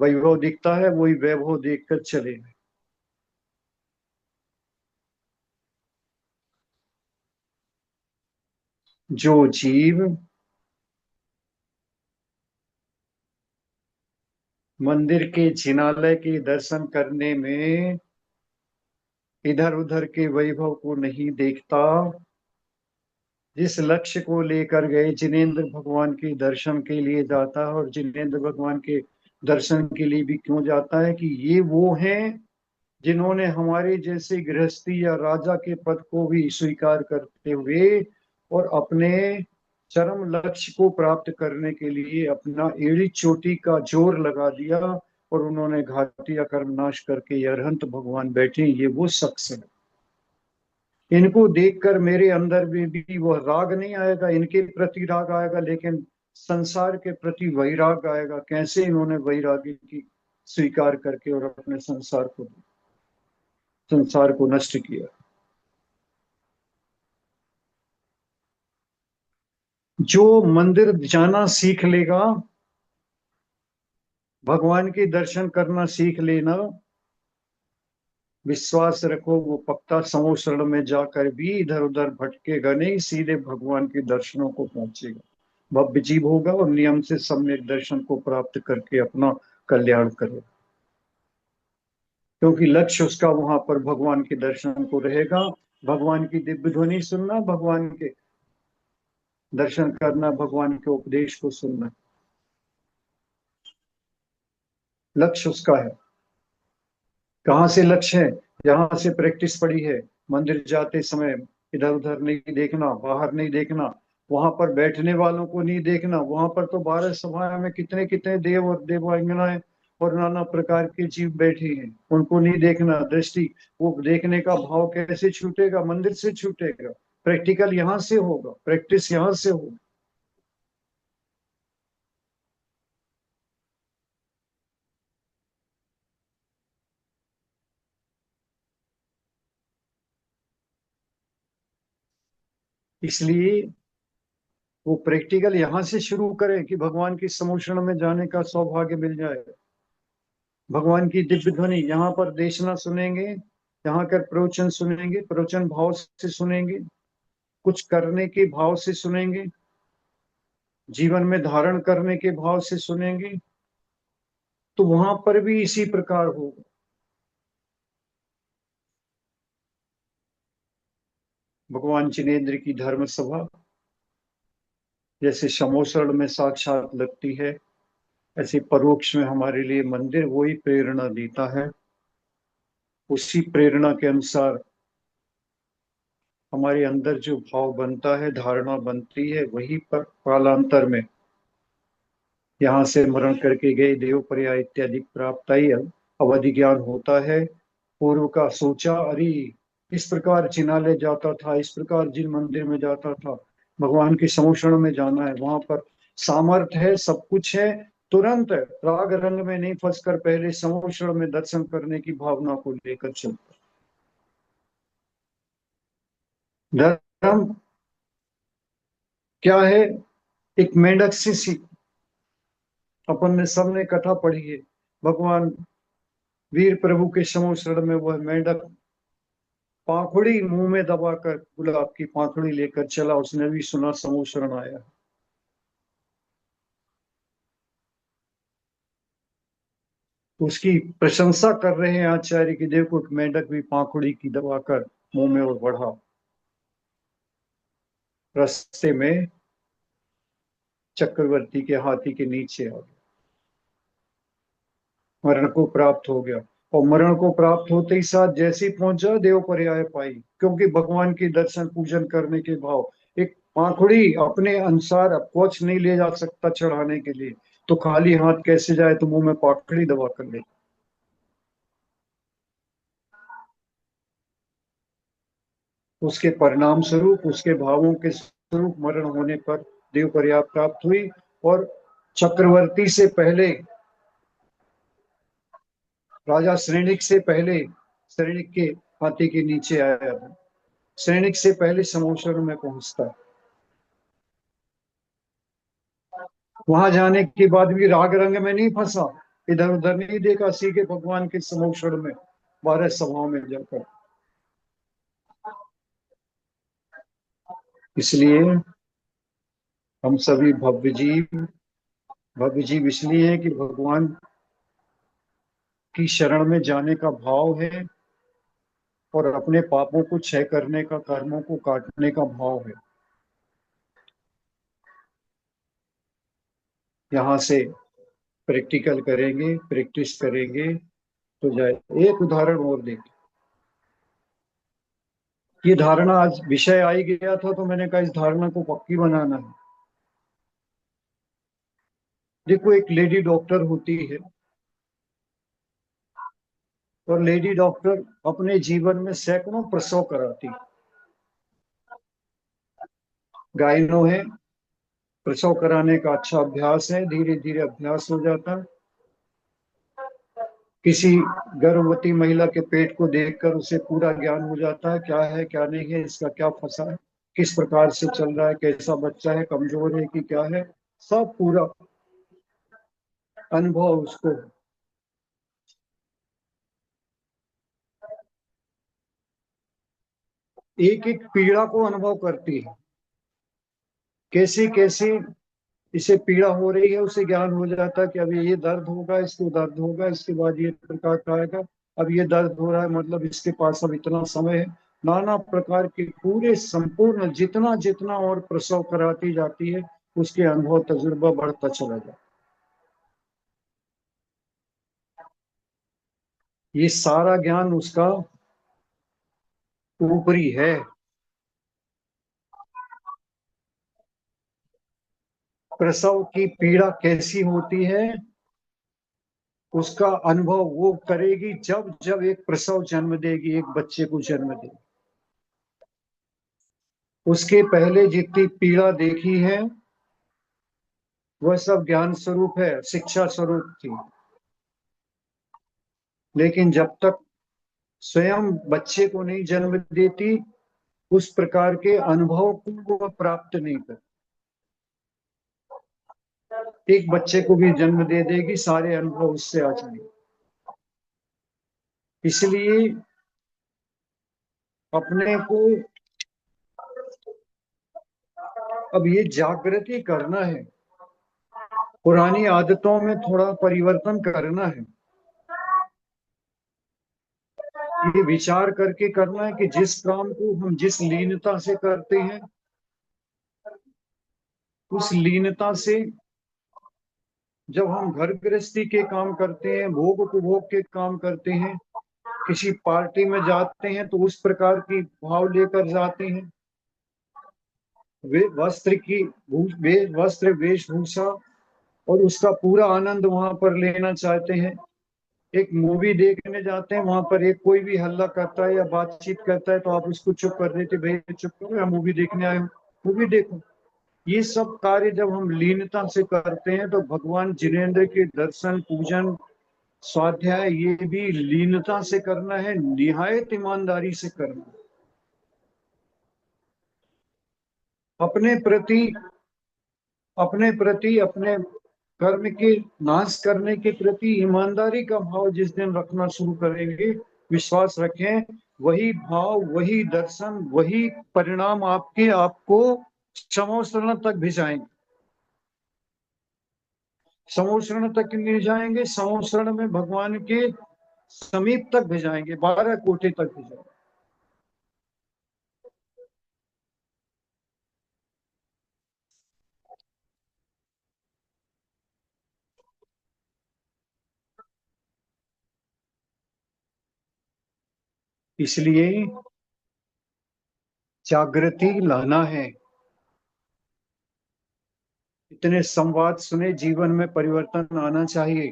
वैभव दिखता है, वही वैभव देखकर चले। जो जीव मंदिर के जिनालय के दर्शन करने में इधर उधर के वैभव को नहीं देखता, जिस लक्ष्य को लेकर गए जिनेंद्र भगवान के दर्शन के लिए जाता है, और जिनेंद्र भगवान के दर्शन के लिए भी क्यों जाता है कि ये वो हैं जिन्होंने हमारे जैसे गृहस्थी या राजा के पद को भी स्वीकार करते हुए और अपने चरम लक्ष्य को प्राप्त करने के लिए अपना एड़ी चोटी का जोर लगा दिया, और उन्होंने घाटी या कर्मनाश करके ये अरहंत भगवान बैठे, ये वो शख्स है। इनको देखकर मेरे अंदर में भी वह राग नहीं आएगा, इनके प्रति राग आएगा, लेकिन संसार के प्रति वैराग आएगा। कैसे इन्होंने वैरागी की स्वीकार करके और अपने संसार को नष्ट किया। जो मंदिर जाना सीख लेगा, भगवान के दर्शन करना सीख लेना, विश्वास रखो वो पक्का समूह शरण में जाकर भी इधर उधर भटकेगा नहीं, सीधे भगवान के दर्शनों को पहुंचेगा, भव्य जीव होगा, और नियम से सम्यक दर्शन को प्राप्त करके अपना कल्याण करेगा। क्योंकि लक्ष्य उसका वहां पर भगवान के दर्शन को रहेगा, भगवान की दिव्य ध्वनि सुनना, भगवान के दर्शन करना, भगवान के उपदेश को सुनना, लक्ष्य उसका है। कहाँ से लक्ष्य है? यहाँ से प्रैक्टिस पड़ी है। मंदिर जाते समय इधर उधर नहीं देखना, बाहर नहीं देखना, वहां पर बैठने वालों को नहीं देखना, वहां पर तो 12 सभाएं में कितने कितने देव और देवांगनाएं और नाना प्रकार के जीव बैठे हैं, उनको नहीं देखना। दृष्टि, वो देखने का भाव कैसे छूटेगा? मंदिर से छूटेगा। प्रैक्टिकल यहाँ से होगा, प्रैक्टिस यहाँ से होगा। इसलिए वो प्रैक्टिकल यहाँ से शुरू करें कि भगवान की समूषण में जाने का सौभाग्य मिल जाए। भगवान की दिव्य ध्वनि यहाँ पर देशना सुनेंगे, यहाँ कर प्रवचन सुनेंगे, प्रवचन भाव से सुनेंगे, कुछ करने के भाव से सुनेंगे, जीवन में धारण करने के भाव से सुनेंगे, तो वहां पर भी इसी प्रकार होगा। भगवान जिनेन्द्र की धर्म सभा जैसे समोसरण में साक्षात लगती है, ऐसे परोक्ष में हमारे लिए मंदिर वही प्रेरणा देता है। उसी प्रेरणा के अनुसार हमारे अंदर जो भाव बनता है, धारणा बनती है, वही पर कालांतर में यहाँ से मरण करके गए देव पर्याय इत्यादि प्राप्त आई अवधि ज्ञान होता है। पूर्व का सोचा, अरे इस प्रकार जिनालय जाता था, इस प्रकार जिन मंदिर में जाता था, भगवान के समक्षण में जाना है, वहां पर सामर्थ्य है, सब कुछ है। तुरंत राग रंग में नहीं फंसकर पहले समक्षण में दर्शन करने की भावना को लेकर चलता। धर्म क्या है? एक मेंढक सी अपन ने सबने कथा पढ़ी है। भगवान वीर प्रभु के समक्षण में वह मेंढक पाखुड़ी मुंह में दबाकर गुलाब की पाखुड़ी लेकर चला, उसने भी सुना समूह आया। उसकी प्रशंसा कर रहे हैं आचार्य की, देखो मेंढक भी पाखुड़ी की दबाकर मुंह में और बढ़ा, रास्ते में चक्रवर्ती के हाथी के नीचे आ गया, मरण को प्राप्त हो गया। और मरण को प्राप्त होते ही साथ जैसे ही पहुंचा, देव पर्याय पाई, क्योंकि भगवान के दर्शन पूजन करने के भाव। एक पाखुड़ी अपने अनुसार अप्रोच नहीं ले जा सकता चढ़ाने के लिए, तो खाली हाथ कैसे जाए? तो मुंह में पाखुड़ी दबा कर ले। उसके परिणाम स्वरूप, उसके भावों के स्वरूप मरण होने पर देव पर्याय प्राप्त हुई। और चक्रवर्ती से पहले, राजा श्रेणिक से पहले, श्रेणिक के हाथी के नीचे आया था, सैनिक से पहले समोसर में पहुंचता। वहां जाने के बाद भी राग रंग में नहीं फंसा, इधर उधर नहीं देखा, सीधे भगवान के समोक्षण में 12 सभाओं में जाकर। इसलिए हम सभी भव्य जीव इसलिए हैं कि भगवान की शरण में जाने का भाव है, और अपने पापों को क्षय करने का, कर्मों को काटने का भाव है। यहाँ से प्रैक्टिकल करेंगे, प्रैक्टिस करेंगे तो जाए। एक उदाहरण और देखें। ये धारणा आज विषय आ ही गया था, तो मैंने कहा इस धारणा को पक्की बनाना है। देखो, एक लेडी डॉक्टर होती है, और लेडी डॉक्टर अपने जीवन में सैकड़ों प्रसव कराती। गायनो है, प्रसव कराने का अच्छा अभ्यास है, धीरे धीरे अभ्यास हो जाता है। किसी गर्भवती महिला के पेट को देखकर उसे पूरा ज्ञान हो जाता है क्या नहीं है, इसका क्या फंसा है, किस प्रकार से चल रहा है, कैसा बच्चा है, कमजोर है कि क्या है, सब पूरा अनुभव उसको। एक एक पीड़ा को अनुभव करती है, कैसे कैसे इसे पीड़ा हो रही है, उसे ज्ञान हो जाता है कि अभी ये दर्द होगा, इसको दर्द होगा, इसके बाद ये प्रकार का आएगा। अब ये दर्द हो रहा है, मतलब इसके पास अब इतना समय है। नाना प्रकार के पूरे संपूर्ण जितना जितना और प्रसव कराती जाती है, उसके अनुभव तजुर्बा बढ़ता चला जाता। ये सारा ज्ञान उसका ऊपरी है। प्रसव की पीड़ा कैसी होती है, उसका अनुभव वो करेगी जब जब एक प्रसव जन्म देगी, एक बच्चे को जन्म देगी। उसके पहले जितनी पीड़ा देखी है, वह सब ज्ञान स्वरूप है, शिक्षा स्वरूप थी। लेकिन जब तक स्वयं बच्चे को नहीं जन्म देती, उस प्रकार के अनुभव को वह प्राप्त नहीं कर। एक बच्चे को भी जन्म दे देगी, सारे अनुभव उससे आ जाएंगे। इसलिए अपने को अब ये जागृति करना है, पुरानी आदतों में थोड़ा परिवर्तन करना है। ये विचार करके करना है कि जिस काम को हम जिस लीनता से करते हैं, उस लीनता से जब हम घर गृहस्थी के काम करते हैं, भोग उपभोग के काम करते हैं, किसी पार्टी में जाते हैं तो उस प्रकार की भाव लेकर जाते हैं। वे वस्त्र की वे वस्त्र वेशभूषा और उसका पूरा आनंद वहां पर लेना चाहते हैं। एक मूवी देखने जाते हैं, वहां पर एक कोई भी हल्ला करता है या बातचीत करता है तो आप उसको चुप कर देते, भाई चुप करो, या मूवी देखने आए हो, मूवी देखो। ये सब कार्य जब हम लीनता से करते हैं तो भगवान जिनेंद्र के दर्शन, पूजन, स्वाध्याय ये भी लीनता से करना है, निहायत ईमानदारी से करना है। अपने प्रति अपने कर्म के नाश करने के प्रति ईमानदारी का भाव जिस दिन रखना शुरू करेंगे, विश्वास रखें, वही भाव, वही दर्शन, वही परिणाम आपके आपको समोसरण तक भिजाएंगे। समोसरण तक ले जाएंगे, समोसरण में भगवान के समीप तक भिजाएंगे, 12 कोटि तक भिजाएंगे। इसलिए जागृति लाना है। इतने संवाद सुने, जीवन में परिवर्तन आना चाहिए।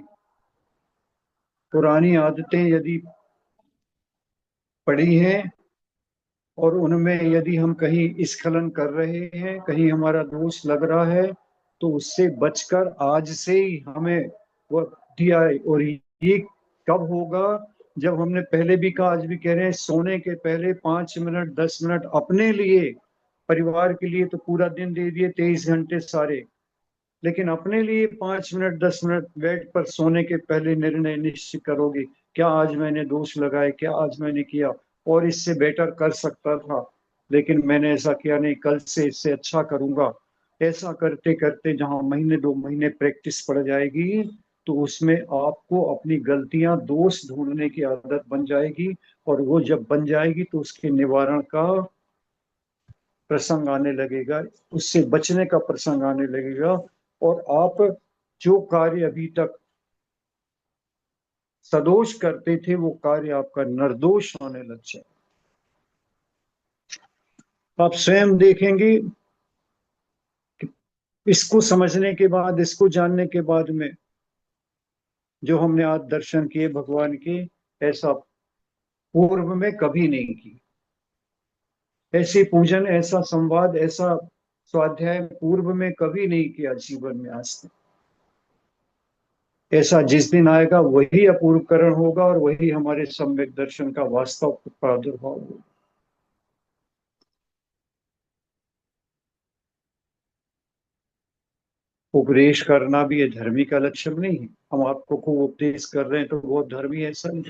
पुरानी आदतें यदि पड़ी हैं और उनमें यदि हम कहीं स्खलन कर रहे हैं, कहीं हमारा दोष लग रहा है, तो उससे बचकर आज से ही हमें वो दिया है। और ये कब होगा? जब हमने पहले भी कहा, आज भी कह रहे हैं, सोने के पहले 5 मिनट 10 मिनट अपने लिए, परिवार के लिए तो पूरा दिन दे दिए, 23 घंटे सारे, लेकिन अपने लिए 5 मिनट 10 मिनट बेड पर सोने के पहले निर्णय निश्चित करोगे, क्या आज मैंने दोष लगाए, क्या आज मैंने किया और इससे बेटर कर सकता था, लेकिन मैंने ऐसा किया नहीं, कल से इससे अच्छा करूंगा। ऐसा करते करते जहां महीने 2 महीने प्रैक्टिस पड़ जाएगी, तो उसमें आपको अपनी गलतियां, दोष ढूंढने की आदत बन जाएगी। और वो जब बन जाएगी तो उसके निवारण का प्रसंग आने लगेगा, उससे बचने का प्रसंग आने लगेगा। और आप जो कार्य अभी तक सदोष करते थे, वो कार्य आपका निर्दोष होने लग जाए। आप स्वयं देखेंगे कि इसको समझने के बाद, इसको जानने के बाद में, जो हमने आज दर्शन किए भगवान के, ऐसा पूर्व में कभी नहीं की। ऐसे पूजन, ऐसा संवाद, ऐसा स्वाध्याय पूर्व में कभी नहीं किया जीवन में आज तक। ऐसा जिस दिन आएगा वही अपूर्वकरण होगा और वही हमारे सम्यक दर्शन का वास्तव प्रादुर्भाव होगा। उपदेश करना भी ये धर्मी का लक्षण नहीं है। हम आपको को उपदेश कर रहे हैं तो वो धर्मी, ऐसा नहीं।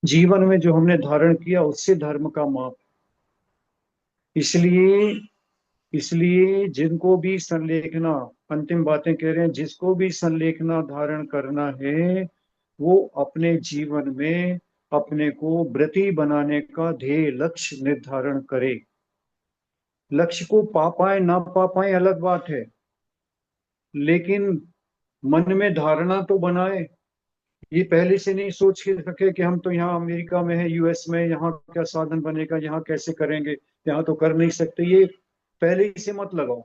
जीवन में जो हमने धारण किया उससे धर्म का माप। इसलिए इसलिए जिनको भी संलेखना, अंतिम बातें कह रहे हैं, जिसको भी संलेखना धारण करना है, वो अपने जीवन में अपने को व्रती बनाने का ध्येय लक्ष्य निर्धारण करे। लक्ष्य को पा पाए ना पा पाए अलग बात है, लेकिन मन में धारणा तो बनाए। ये पहले से नहीं सोच के रखे कि हम तो यहाँ अमेरिका में है, यूएस में, यहाँ क्या साधन बनेगा, यहाँ कैसे करेंगे, यहाँ तो कर नहीं सकते, ये पहले ही से मत लगाओ।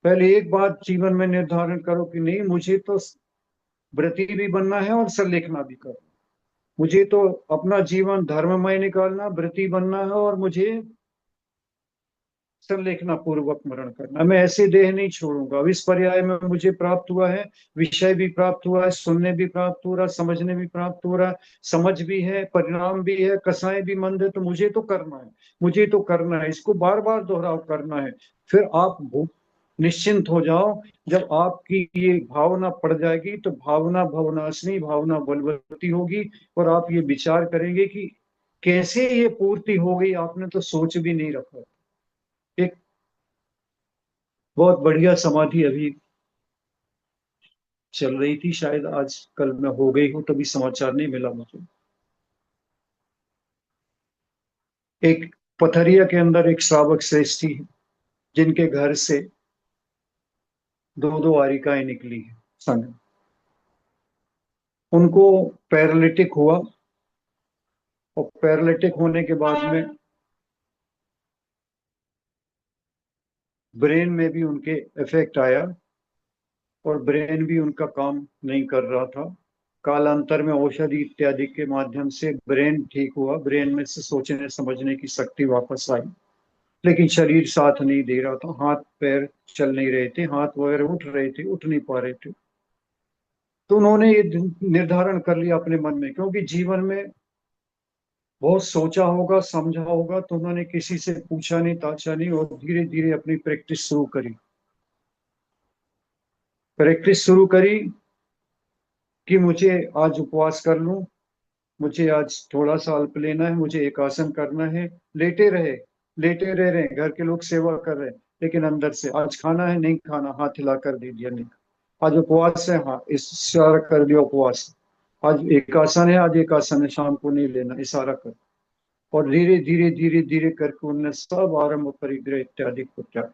पहले एक बात जीवन में निर्धारण करो कि नहीं, मुझे तो व्रती भी बनना है और संलेखना भी करना। मुझे तो अपना जीवन धर्ममय निकालना, व्रती बनना है, और मुझे संलेखना पूर्वक मरण करना। मैं ऐसे देह नहीं छोड़ूंगा। अब इस पर्याय में मुझे प्राप्त हुआ है, विषय भी प्राप्त हुआ है, सुनने भी प्राप्त हो रहा है, समझने भी प्राप्त हो रहा है, समझ भी है, परिणाम भी है, कसाएं भी मंद है, तो मुझे तो करना है, मुझे तो करना है, इसको बार बार दोहराव करना है। फिर आप निश्चिंत हो जाओ। जब आपकी ये भावना पड़ जाएगी तो भावना भवनाशनी, भावना बलवती होगी, और आप ये विचार करेंगे कि कैसे ये पूर्ति हो गई, आपने तो सोच भी नहीं रखा। एक बहुत बढ़िया समाधि अभी चल रही थी, शायद आज कल मैं हो गई हूँ, तभी समाचार नहीं मिला मुझे। एक पथरिया के अंदर एक श्रावक श्रेष्ठी है, जिनके घर से दो दो आरिकाएं निकली है संग। उनको पैरालिटिक हुआ, और पैरालिटिक होने के बाद में ब्रेन में भी उनके इफेक्ट आया, और ब्रेन भी उनका काम नहीं कर रहा था। कालांतर में औषधि इत्यादि के माध्यम से ब्रेन ठीक हुआ, ब्रेन में से सोचने समझने की शक्ति वापस आई। लेकिन शरीर साथ नहीं दे रहा था, हाथ पैर चल नहीं रहे थे, हाथ वगैरह उठ रहे थे, उठ नहीं पा रहे थे। तो उन्होंने ये निर्धारण कर लिया अपने मन में, क्योंकि जीवन में बहुत सोचा होगा समझा होगा, तो उन्होंने किसी से पूछा नहीं ताछा नहीं, और धीरे धीरे अपनी प्रैक्टिस शुरू करी। प्रैक्टिस शुरू करी कि मुझे आज उपवास कर लूं, मुझे आज थोड़ा सा अल्प लेना है, मुझे एक आसन करना है। लेटे रहे, लेटे रह रहे हैं, घर के लोग सेवा कर रहे हैं, लेकिन अंदर से आज खाना है नहीं खाना, हाथ हिला कर दे दिया नहीं। आज उपवास है, हाँ इशारा कर दिया उपवास। आज एक आसन है, आज एक आसन है, शाम को नहीं लेना, इशारा कर। और धीरे धीरे धीरे धीरे करके उनने सब आरंभ परिग्रह इत्यादि को त्याग।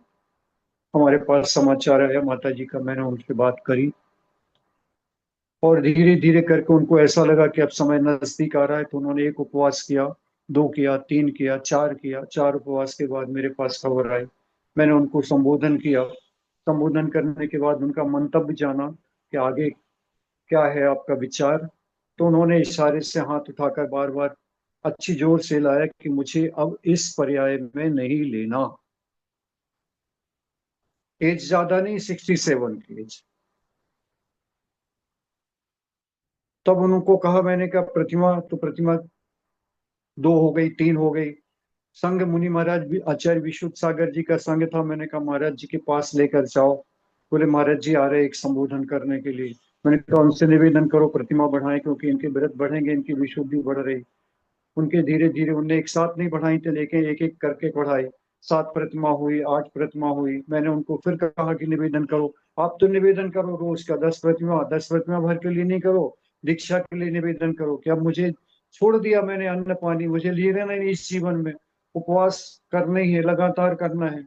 हमारे पास समाचार आया माता जी का, मैंने उनसे बात करी, और धीरे धीरे करके उनको ऐसा लगा कि अब समय नजदीक आ रहा है, तो उन्होंने एक उपवास किया, दो किया, तीन किया, चार किया। चार उपवास के बाद मेरे पास खबर आई, मैंने उनको संबोधन किया। संबोधन करने के बाद उनका मंतव्य जाना कि आगे क्या है आपका विचार। तो उन्होंने इशारे से हाथ उठाकर बार बार अच्छी जोर से लाया कि मुझे अब इस पर्याय में नहीं लेना। एज ज्यादा नहीं, 67 की एज। तब उनको कहा, मैंने कहा प्रतिमा, तो प्रतिमा दो हो गई, तीन हो गई। संघ मुनि महाराज भी, आचार्य विशुद्ध सागर जी का संघ था, मैंने कहा महाराज जी के पास लेकर जाओ। बोले महाराज जी आ रहे एक संबोधन करने के लिए। मैंने कहा उनसे निवेदन करो प्रतिमा बढ़ाएं, क्योंकि इनके व्रत बढ़ेंगे, इनकी विशुद्धि बढ़ रही। उनके धीरे धीरे उनने एक साथ नहीं बढ़ाई थे, लेकिन एक एक करके बढ़ाई। 7 प्रतिमा हुई, 8 प्रतिमा हुई। मैंने उनको फिर कहा कि निवेदन करो। आप तो निवेदन करो रोज का 10 प्रतिमा, 10 प्रतिमा भर के लिए नहीं करो, दीक्षा के लिए निवेदन करो कि अब मुझे छोड़ दिया मैंने अन्न पानी, मुझे लिए रहना नहीं इस जीवन में, उपवास करना ही है, लगातार करना है।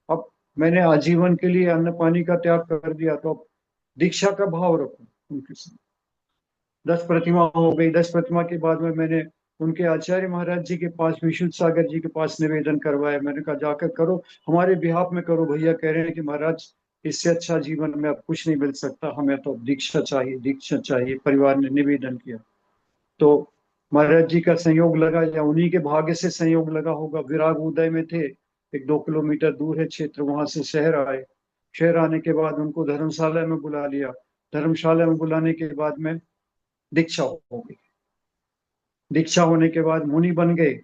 अब मैंने आजीवन के लिए अन्न पानी का त्याग कर दिया, तो अब दीक्षा का भाव रखो उनके साथ। 10 प्रतिमा हो गई। 10 प्रतिमा के बाद में मैंने उनके आचार्य महाराज जी के पास, विशुद्ध सागर जी के पास निवेदन करवाया। मैंने कहा जाकर करो, हमारे बिहाफ में करो, भैया कह रहे हैं कि महाराज इससे अच्छा जीवन में अब कुछ नहीं मिल सकता, हमें तो अब दीक्षा चाहिए, दीक्षा चाहिए। परिवार ने निवेदन किया, तो महाराज जी का संयोग लगा, या उन्हीं के भाग्य से संयोग लगा होगा। विराग उदय में थे, एक 2 किलोमीटर दूर है क्षेत्र, वहां से शहर आए। शहर आने के बाद उनको धर्मशाला में बुला लिया। धर्मशाला में बुलाने के बाद में दीक्षा हो गई। दीक्षा होने के बाद मुनि बन गए,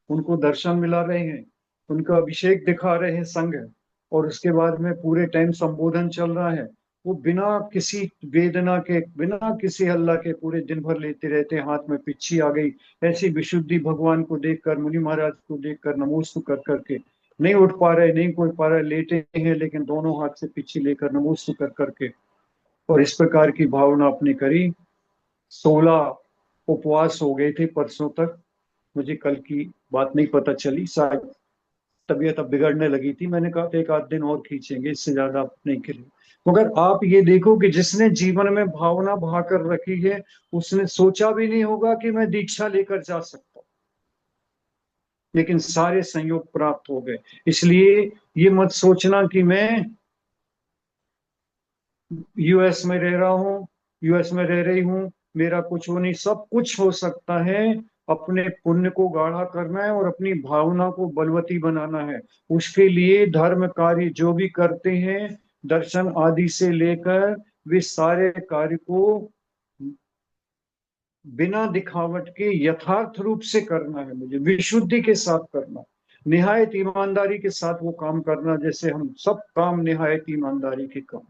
उनको दर्शन मिला रहे हैं, उनका अभिषेक दिखा रहे हैं संघ। और उसके बाद में पूरे टाइम संबोधन चल रहा है। वो बिना किसी वेदना के, बिना किसी हल्ला के पूरे दिन भर लेते रहते हैं। हाथ में पिच्छी आ गई, ऐसी विशुद्धि भगवान को देखकर, मुनि महाराज को देखकर नमोस्तु कर करके। नहीं उठ पा रहे, नहीं कोई पा रहे, लेटे हैं, लेकिन दोनों हाथ से पिच्छी लेकर नमोस्तु कर करके, और इस प्रकार की भावना अपनी करी। 16 उपवास हो गए थे परसों तक। मुझे कल की बात नहीं पता चली, शायद तबीयत अब बिगड़ने लगी थी। मैंने कहा एक आध दिन और खींचेंगे, इससे ज्यादा अब नहीं खिले। मगर आप ये देखो कि जिसने जीवन में भावना बहाकर रखी है, उसने सोचा भी नहीं होगा कि मैं दीक्षा लेकर जा सकता हूं, लेकिन सारे संयोग प्राप्त हो गए। इसलिए ये मत सोचना कि मैं यूएस में रह रहा हूँ, यूएस में रह रही हूँ, मेरा कुछ हो नहीं। सब कुछ हो सकता है। अपने पुण्य को गाढ़ा करना है और अपनी भावना को बलवती बनाना है। उसके लिए धर्म कार्य जो भी करते हैं, दर्शन आदि से लेकर, वे सारे कार्य को बिना दिखावट के यथार्थ रूप से करना है, मुझे विशुद्धि के साथ करना, निहायत ईमानदारी के साथ वो काम करना, जैसे हम सब काम निहायत ईमानदारी के काम,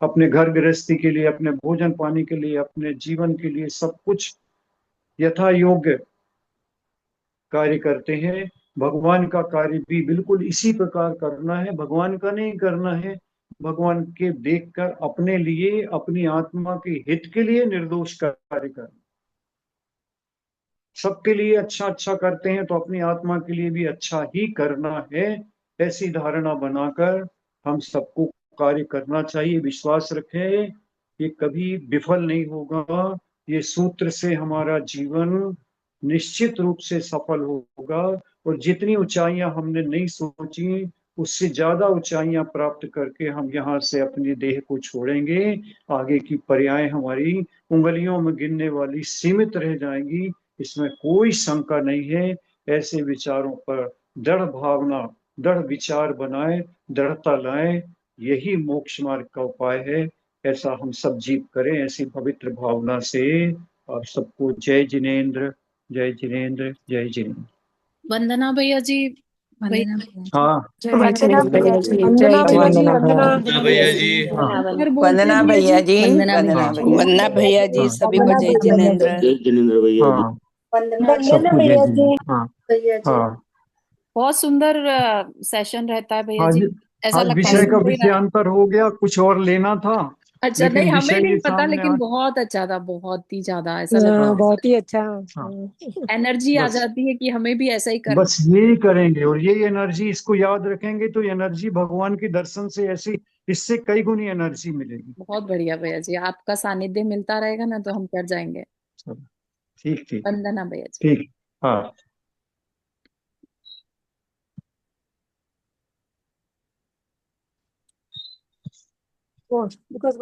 अपने घर गृहस्थी के लिए, अपने भोजन पानी के लिए, अपने जीवन के लिए, सब कुछ यथा योग्य कार्य करते हैं। भगवान का कार्य भी बिल्कुल इसी प्रकार करना है। भगवान का नहीं करना है, भगवान के देखकर अपने लिए, अपनी आत्मा के हित के लिए निर्दोष कार्य करना। सबके लिए अच्छा अच्छा करते हैं, तो अपनी आत्मा के लिए भी अच्छा ही करना है। ऐसी धारणा बनाकर हम सबको कार्य करना चाहिए। विश्वास रखें, ये कभी विफल नहीं होगा। ये सूत्र से हमारा जीवन निश्चित रूप से सफल होगा, और जितनी ऊंचाइयां हमने नहीं सोची, उससे ज्यादा ऊंचाइयां प्राप्त करके हम यहाँ से अपने देह को छोड़ेंगे। आगे की पर्याय हमारी उंगलियों में गिनने वाली सीमित रह जाएंगी, इसमें कोई शंका नहीं है। ऐसे विचारों पर दृढ़ भावना, दृढ़ विचार बनाए, दृढ़ता लाए, यही मोक्ष मार्ग का उपाय है। ऐसा हम सब जीव करें, ऐसी पवित्र भावना से। आप सबको जय जिनेन्द्र, जय जिनेन्द्र, जय जिनेन्द्र। वंदना भैया जी। वंदना भैया जी। हाँ जय वंदना जिनेन्द्र भैया भैया जी, जी। वंदना जय भैया जी, वंदना वंदना भैया जी। अगर बोलते वंदना हैं भैया जी, वंदना वंदना भैया भैया। वंदना भैया जी, हाँ सभी को वंदना जय भैया जिनेन्द्र। जी, जय जिनेन्द्र भैया जी। हाँ वंदना सबको जय भैया जी, जिनेन्द्र। हाँ भैया जी। हाँ। बहुत सुंदर सेशन रहता है भैया आज जी। ऐसा आज लगता है विषय का सुनते ही रहे। विषयांतर हो गया, कुछ और लेना था, अच्छा, नहीं लेकिन हमें विषय नहीं ये पता, सामने लेकिन आ। बहुत अच्छा था, बहुत ही ज्यादा ऐसा लगता हाँ बहुत ही अच्छा। हाँ। है एनर्जी आ बस जाती है कि हमें भी ऐसा ही करना। बस यही करेंगे, और यही एनर्जी, इसको याद रखेंगे तो एनर्जी भगवान के दर्शन से ऐसी, इससे कई गुनी एनर्जी मिलेगी। बहुत बढ़िया भैया जी, आपका सानिध्य मिलता रहेगा ना तो हम कर जाएंगे। चलो, ठीक ठीक वंदना भैया जी। ठीक। हाँ। Because